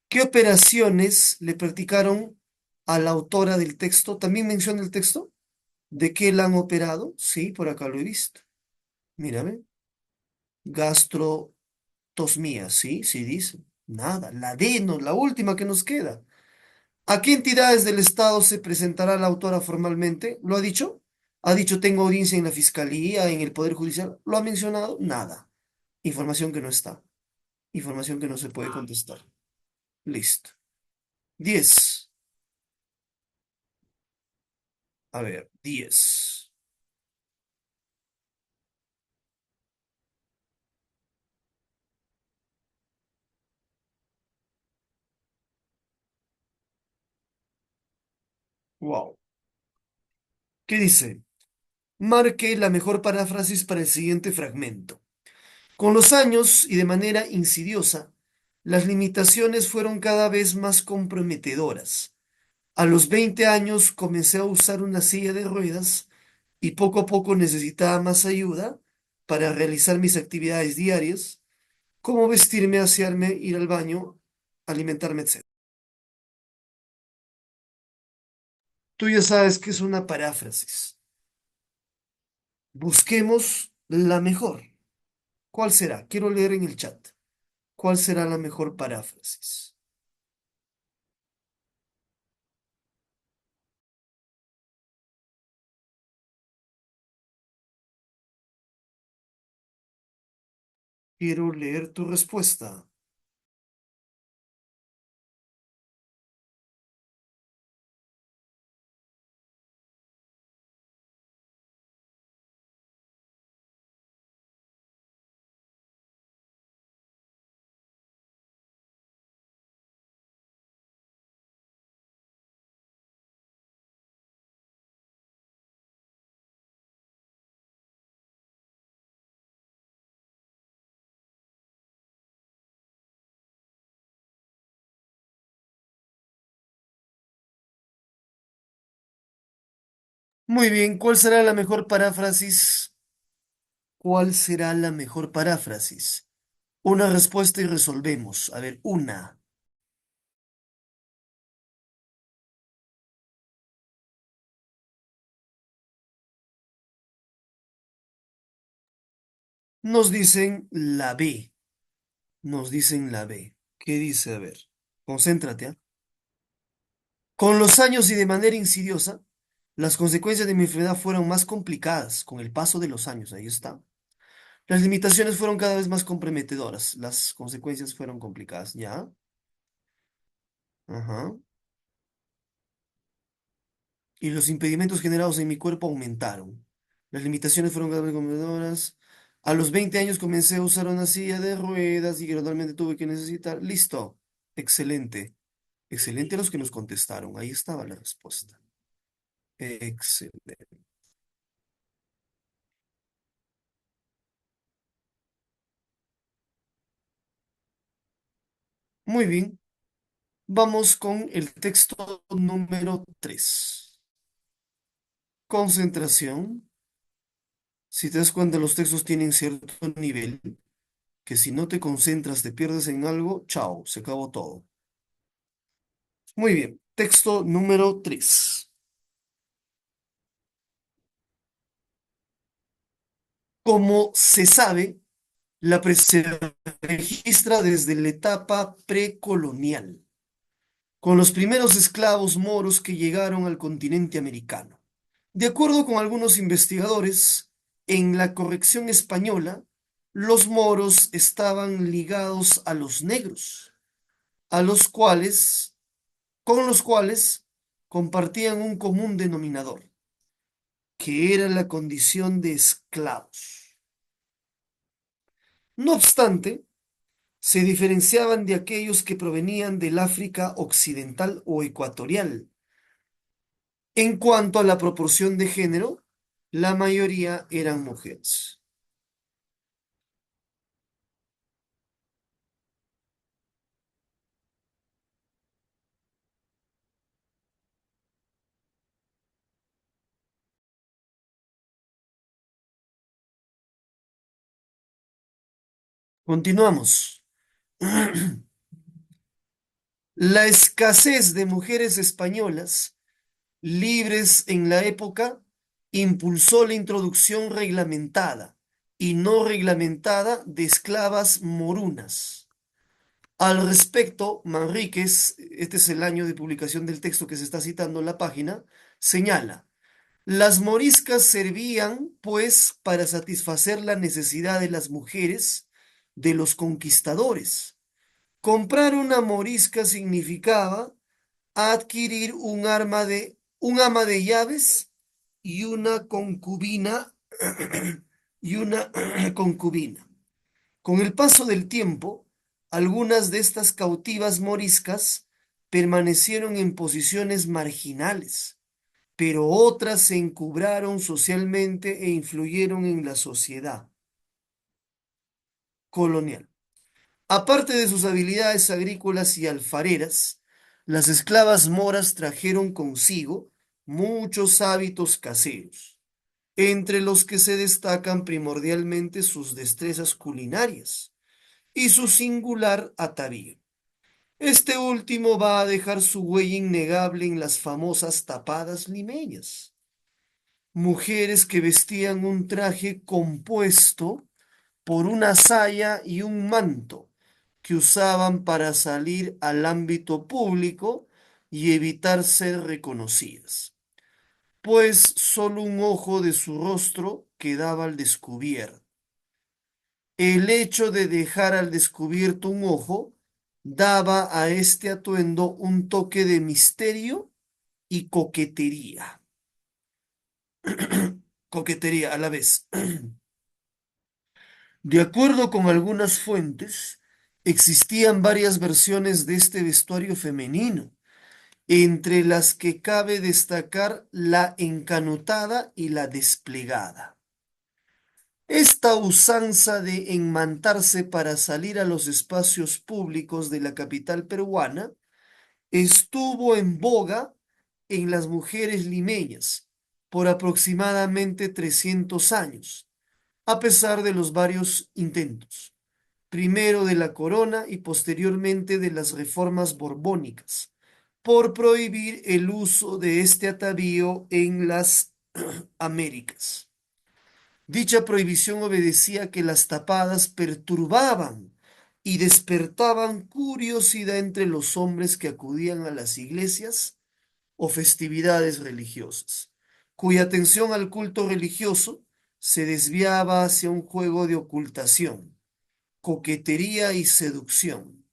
¿Qué operaciones le practicaron a la autora del texto? ¿También menciona el texto? ¿De qué la han operado? Sí, por acá lo he visto. Mírame. Gastrotosmía, sí, sí dice. Nada. La D, no, la última que nos queda. ¿A qué entidades del Estado se presentará la autora formalmente? ¿Lo ha dicho? ¿Ha dicho tengo audiencia en la Fiscalía, en el Poder Judicial? ¿Lo ha mencionado? Nada. Información que no está. Información que no se puede contestar. Listo. 10. A ver, 10. Wow. ¿Qué dice? Marque la mejor paráfrasis para el siguiente fragmento. Con los años y de manera insidiosa, las limitaciones fueron cada vez más comprometedoras. A los 20 años comencé a usar una silla de ruedas y poco a poco necesitaba más ayuda para realizar mis actividades diarias, como vestirme, asearme, ir al baño, alimentarme, etc. Tú ya sabes que es una paráfrasis. Busquemos la mejor. ¿Cuál será? Quiero leer en el chat. ¿Cuál será la mejor paráfrasis? Quiero leer tu respuesta. Muy bien, ¿cuál será la mejor paráfrasis? ¿Cuál será la mejor paráfrasis? Una respuesta y resolvemos. A ver, una. Nos dicen la B. Nos dicen la B. ¿Qué dice? A ver, concéntrate, ¿ah? Con los años y de manera insidiosa, las consecuencias de mi enfermedad fueron más complicadas con el paso de los años. Ahí está. Las limitaciones fueron cada vez más comprometedoras. Las consecuencias fueron complicadas. ¿Ya? Ajá. Y los impedimentos generados en mi cuerpo aumentaron. Las limitaciones fueron cada vez más comprometedoras. A los 20 años comencé a usar una silla de ruedas y gradualmente tuve que necesitar. Listo. Excelente. Excelente los que nos contestaron. Ahí estaba la respuesta. Excelente. Muy bien. Vamos con el texto número 3. Concentración. Si te das cuenta, los textos tienen cierto nivel, que si no te concentras, te pierdes en algo, chao, se acabó todo. Muy bien. Texto número 3. Como se sabe, se registra desde la etapa precolonial, con los primeros esclavos moros que llegaron al continente americano. De acuerdo con algunos investigadores, en la corrección española, los moros estaban ligados a los negros, a los cuales, con los cuales compartían un común denominador, que era la condición de esclavos. No obstante, se diferenciaban de aquellos que provenían del África occidental o ecuatorial. En cuanto a la proporción de género, la mayoría eran mujeres. Continuamos. La escasez de mujeres españolas libres en la época impulsó la introducción reglamentada y no reglamentada de esclavas morunas. Al respecto, Manríquez, este es el año de publicación del texto que se está citando en la página, señala, las moriscas servían, pues, para satisfacer la necesidad de las mujeres de los conquistadores. Comprar una morisca significaba adquirir un ama de llaves y una concubina y una concubina. Con el paso del tiempo, algunas de estas cautivas moriscas permanecieron en posiciones marginales, pero otras se encubraron socialmente e influyeron en la sociedad colonial. Aparte de sus habilidades agrícolas y alfareras, las esclavas moras trajeron consigo muchos hábitos caseros, entre los que se destacan primordialmente sus destrezas culinarias y su singular atavío. Este último va a dejar su huella innegable en las famosas tapadas limeñas, mujeres que vestían un traje compuesto por una saya y un manto que usaban para salir al ámbito público y evitar ser reconocidas, pues solo un ojo de su rostro quedaba al descubierto. El hecho de dejar al descubierto un ojo daba a este atuendo un toque de misterio y coquetería. Coquetería a la vez. De acuerdo con algunas fuentes, existían varias versiones de este vestuario femenino, entre las que cabe destacar la encanutada y la desplegada. Esta usanza de enmantarse para salir a los espacios públicos de la capital peruana estuvo en boga en las mujeres limeñas, por aproximadamente 300 años, a pesar de los varios intentos, primero de la corona y posteriormente de las reformas borbónicas, por prohibir el uso de este atavío en las Américas. Dicha prohibición obedecía a que las tapadas perturbaban y despertaban curiosidad entre los hombres que acudían a las iglesias o festividades religiosas, cuya atención al culto religioso se desviaba hacia un juego de ocultación, coquetería y seducción.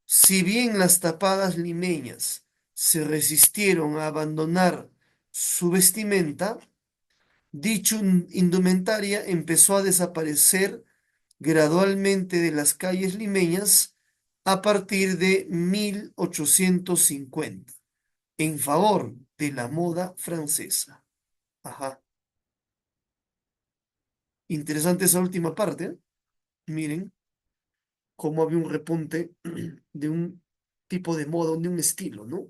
Si bien las tapadas limeñas se resistieron a abandonar su vestimenta, dicha indumentaria empezó a desaparecer gradualmente de las calles limeñas a partir de 1850 en favor de la moda francesa. Ajá. Interesante esa última parte, ¿eh? Miren cómo había un repunte de un tipo de moda, de un estilo, ¿no?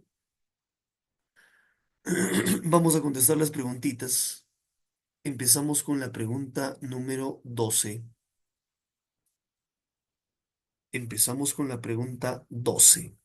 Vamos a contestar las preguntitas. Empezamos con la pregunta número 12. Empezamos con la pregunta 12.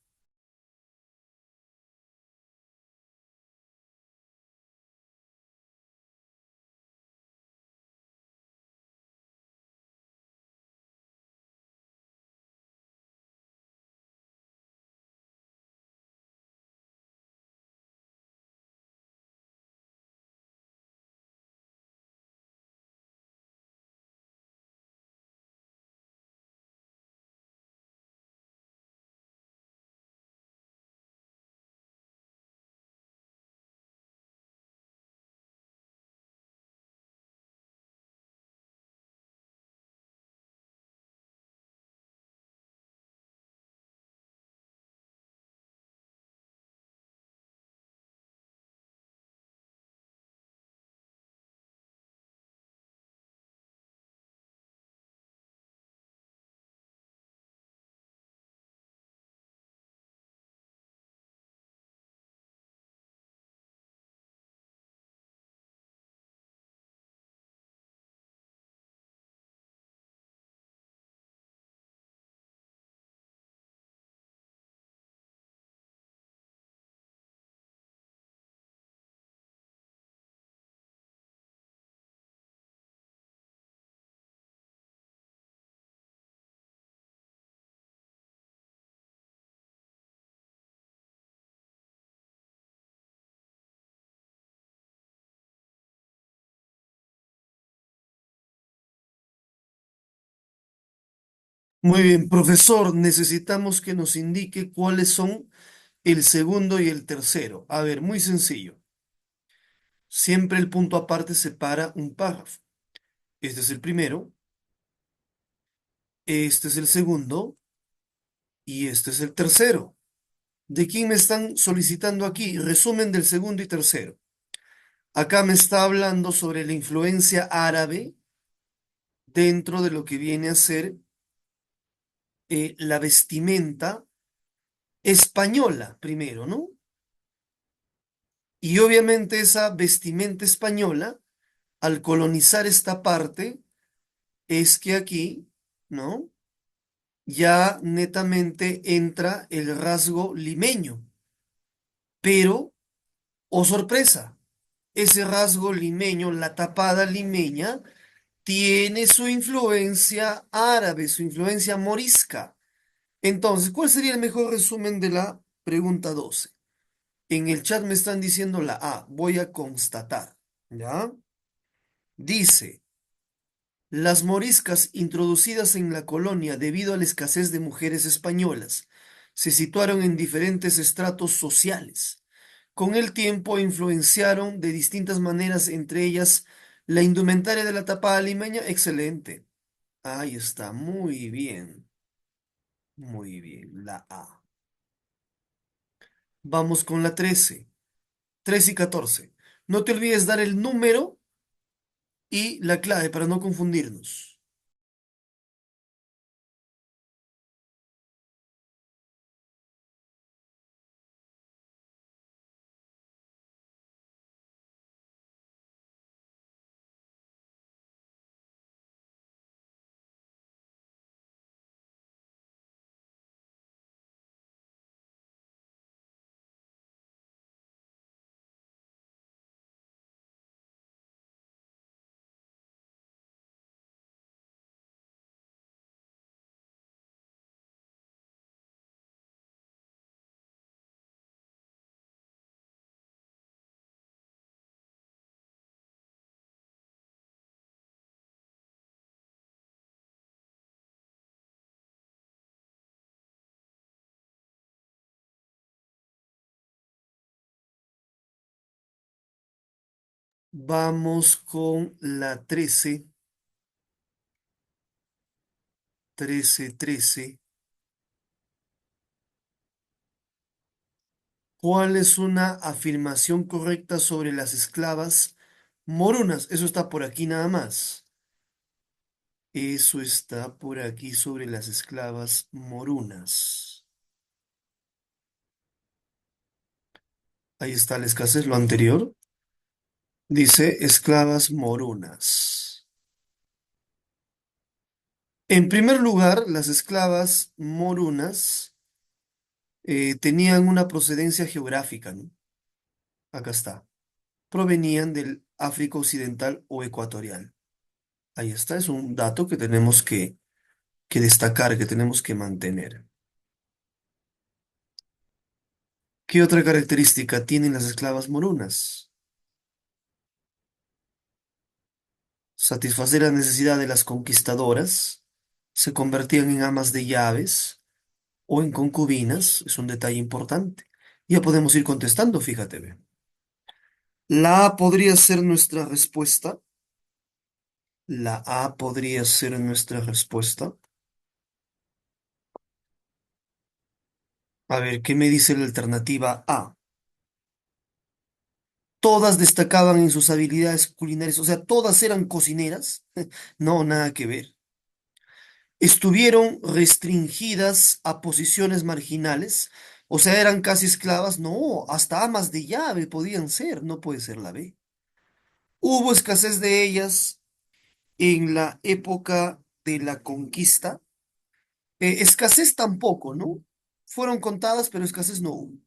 Muy bien, profesor, necesitamos que nos indique cuáles son el segundo y el tercero. A ver, muy sencillo. Siempre el punto aparte separa un párrafo. Este es el primero, este es el segundo y este es el tercero. ¿De quién me están solicitando aquí? Resumen del segundo y tercero. Acá me está hablando sobre la influencia árabe dentro de lo que viene a ser la vestimenta española, primero, ¿no? Y obviamente esa vestimenta española, al colonizar esta parte, es que aquí, ¿no? Ya netamente entra el rasgo limeño. Pero, oh sorpresa, ese rasgo limeño, la tapada limeña, tiene su influencia árabe, su influencia morisca. Entonces, ¿cuál sería el mejor resumen de la pregunta 12? En el chat me están diciendo la A, voy a constatar, ¿ya? Dice, las moriscas introducidas en la colonia debido a la escasez de mujeres españolas se situaron en diferentes estratos sociales. Con el tiempo influenciaron de distintas maneras, entre ellas la indumentaria de la tapada limeña. Excelente. Ahí está, muy bien, la A. Vamos con la 13, 13 y 14. No te olvides dar el número y la clave para no confundirnos. Vamos con la 13, 13, 13. ¿Cuál es una afirmación correcta sobre las esclavas morunas? Eso está por aquí nada más. Eso está por aquí sobre las esclavas morunas. Ahí está la escasez, lo anterior. Dice esclavas morunas. En primer lugar, las esclavas morunas tenían una procedencia geográfica, ¿no? Acá está. Provenían del África Occidental o Ecuatorial. Ahí está, es un dato que tenemos que destacar, que tenemos que mantener. ¿Qué otra característica tienen las esclavas morunas? Satisfacer la necesidad de las conquistadoras, se convertían en amas de llaves o en concubinas, es un detalle importante. Ya podemos ir contestando, fíjate. Ve. La A podría ser nuestra respuesta. La A podría ser nuestra respuesta. A ver, ¿qué me dice la alternativa A? Todas destacaban en sus habilidades culinarias, o sea, todas eran cocineras. No, nada que ver. Estuvieron restringidas a posiciones marginales, o sea, eran casi esclavas. No, hasta amas de llave podían ser, no puede ser la B. Hubo escasez de ellas en la época de la conquista. Escasez tampoco, ¿no? Fueron contadas, pero escasez no hubo.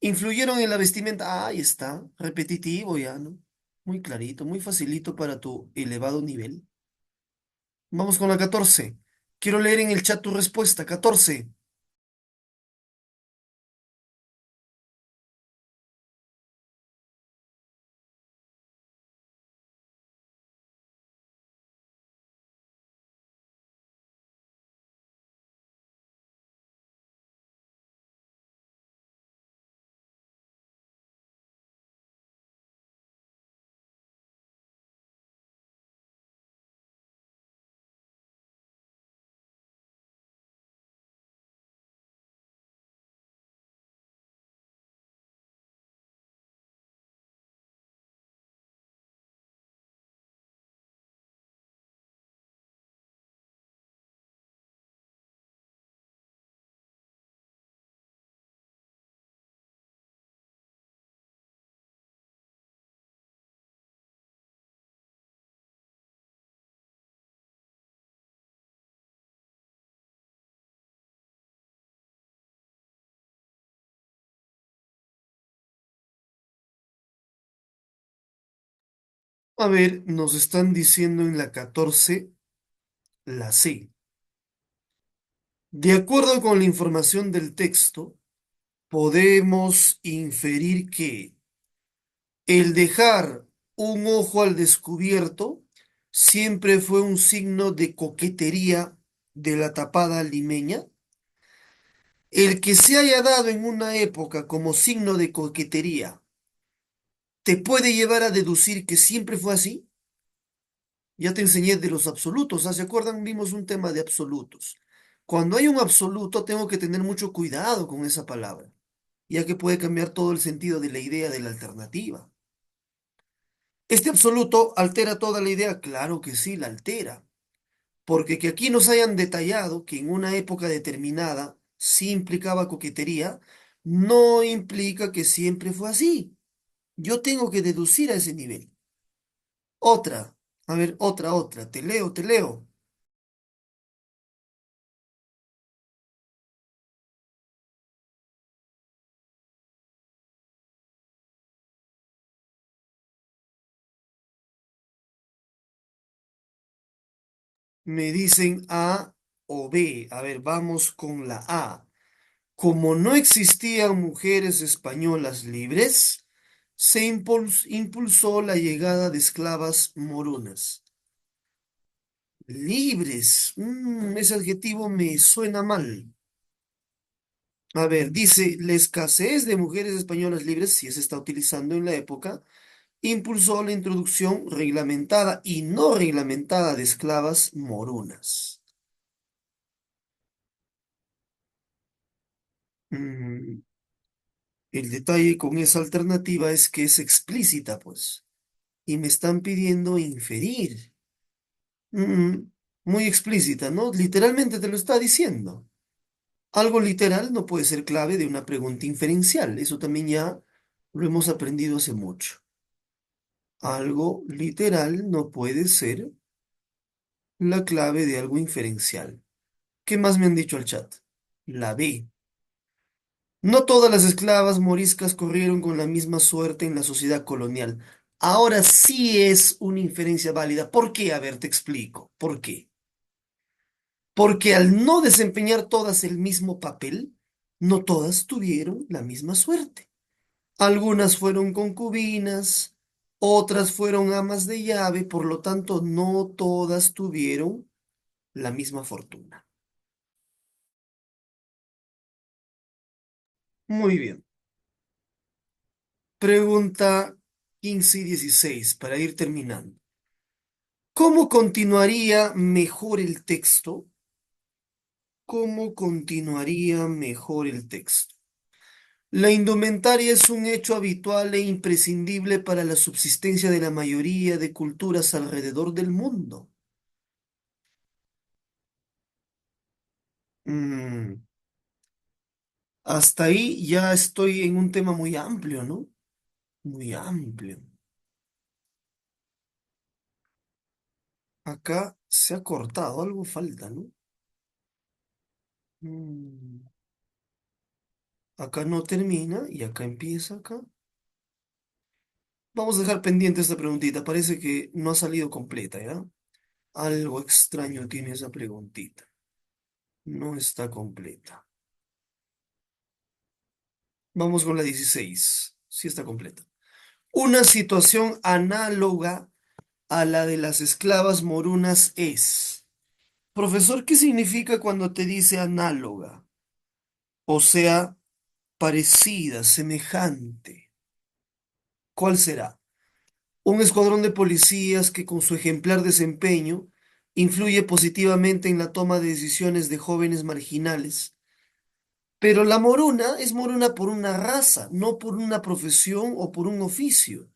Influyeron en la vestimenta. Ahí está, repetitivo ya, ¿no? Muy clarito, muy facilito para tu elevado nivel. Vamos con la 14. Quiero leer en el chat tu respuesta. 14. A ver, nos están diciendo en la 14 la C. De acuerdo con la información del texto, podemos inferir que el dejar un ojo al descubierto siempre fue un signo de coquetería de la tapada limeña. El que se haya dado en una época como signo de coquetería te puede llevar a deducir que siempre fue así. Ya te enseñé de los absolutos, ¿ah? ¿Se acuerdan? Vimos un tema de absolutos. Cuando hay un absoluto, tengo que tener mucho cuidado con esa palabra, ya que puede cambiar todo el sentido de la idea de la alternativa. ¿Este absoluto altera toda la idea? Claro que sí, la altera, porque que aquí nos hayan detallado que en una época determinada sí implicaba coquetería, no implica que siempre fue así. Yo tengo que deducir a ese nivel. Otra, a ver, otra, te leo, te leo. Me dicen A o B. A ver, vamos con la A. Como no existían mujeres españolas libres, se impulsó la llegada de esclavas morunas. Libres. Ese adjetivo me suena mal. A ver, dice, la escasez de mujeres españolas libres, si se está utilizando en la época, impulsó la introducción reglamentada y no reglamentada de esclavas morunas. Mm, el detalle con esa alternativa es que es explícita, pues, y me están pidiendo inferir. Mm, muy explícita, ¿no? Literalmente te lo está diciendo. Algo literal no puede ser clave de una pregunta inferencial. Eso también ya lo hemos aprendido hace mucho. Algo literal no puede ser la clave de algo inferencial. ¿Qué más me han dicho al chat? La B. No todas las esclavas moriscas corrieron con la misma suerte en la sociedad colonial. Ahora sí es una inferencia válida. ¿Por qué? A ver, te explico. ¿Por qué? Porque al no desempeñar todas el mismo papel, no todas tuvieron la misma suerte. Algunas fueron concubinas, otras fueron amas de llave, por lo tanto, no todas tuvieron la misma fortuna. Muy bien. Pregunta 15 y 16 para ir terminando. ¿Cómo continuaría mejor el texto? ¿Cómo continuaría mejor el texto? La indumentaria es un hecho habitual e imprescindible para la subsistencia de la mayoría de culturas alrededor del mundo. Mm, hasta ahí ya estoy en un tema muy amplio, ¿no? Muy amplio. Acá se ha cortado, algo falta, ¿no? Mm, acá no termina y acá empieza acá. Vamos a dejar pendiente esta preguntita. Parece que no ha salido completa, ¿ya? Algo extraño tiene esa preguntita. No está completa. Vamos con la 16. Sí está completa. Una situación análoga a la de las esclavas morunas es. Profesor, ¿qué significa cuando te dice análoga? O sea, parecida, semejante. ¿Cuál será? Un escuadrón de policías que con su ejemplar desempeño influye positivamente en la toma de decisiones de jóvenes marginales. Pero la moruna es moruna por una raza, no por una profesión o por un oficio.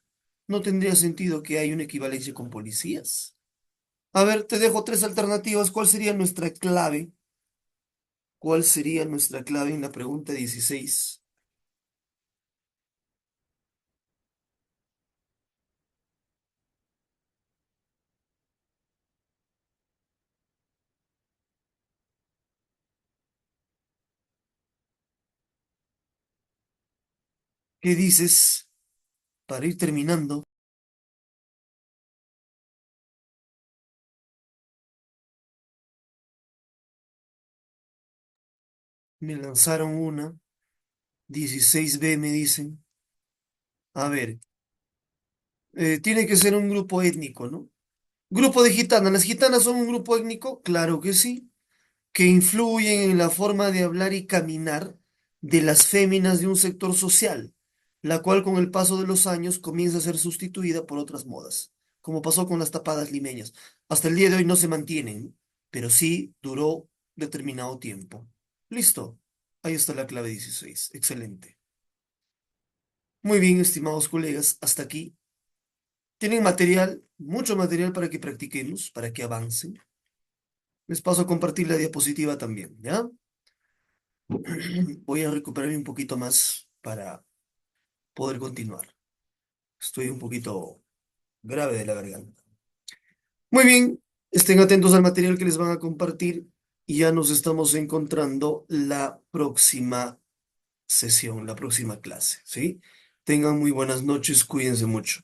No tendría sentido que haya una equivalencia con policías. A ver, te dejo tres alternativas. ¿Cuál sería nuestra clave? ¿Cuál sería nuestra clave en la pregunta 16? ¿Qué dices? Para ir terminando, me lanzaron una. 16B me dicen. A ver, tiene que ser un grupo étnico, ¿no? Grupo de gitanas. ¿Las gitanas son un grupo étnico? Claro que sí. Que influyen en la forma de hablar y caminar de las féminas de un sector social, la cual con el paso de los años comienza a ser sustituida por otras modas, como pasó con las tapadas limeñas. Hasta el día de hoy no se mantienen, pero sí duró determinado tiempo. Listo. Ahí está la clave 16. Excelente. Muy bien, estimados colegas, hasta aquí. Tienen material, mucho material para que practiquemos, para que avancen. Les paso a compartir la diapositiva también, ¿ya? Voy a recuperarme un poquito más para poder continuar. Estoy un poquito grave de la garganta. Muy bien, estén atentos al material que les van a compartir y ya nos estamos encontrando la próxima sesión, la próxima clase, ¿sí? Tengan muy buenas noches, cuídense mucho.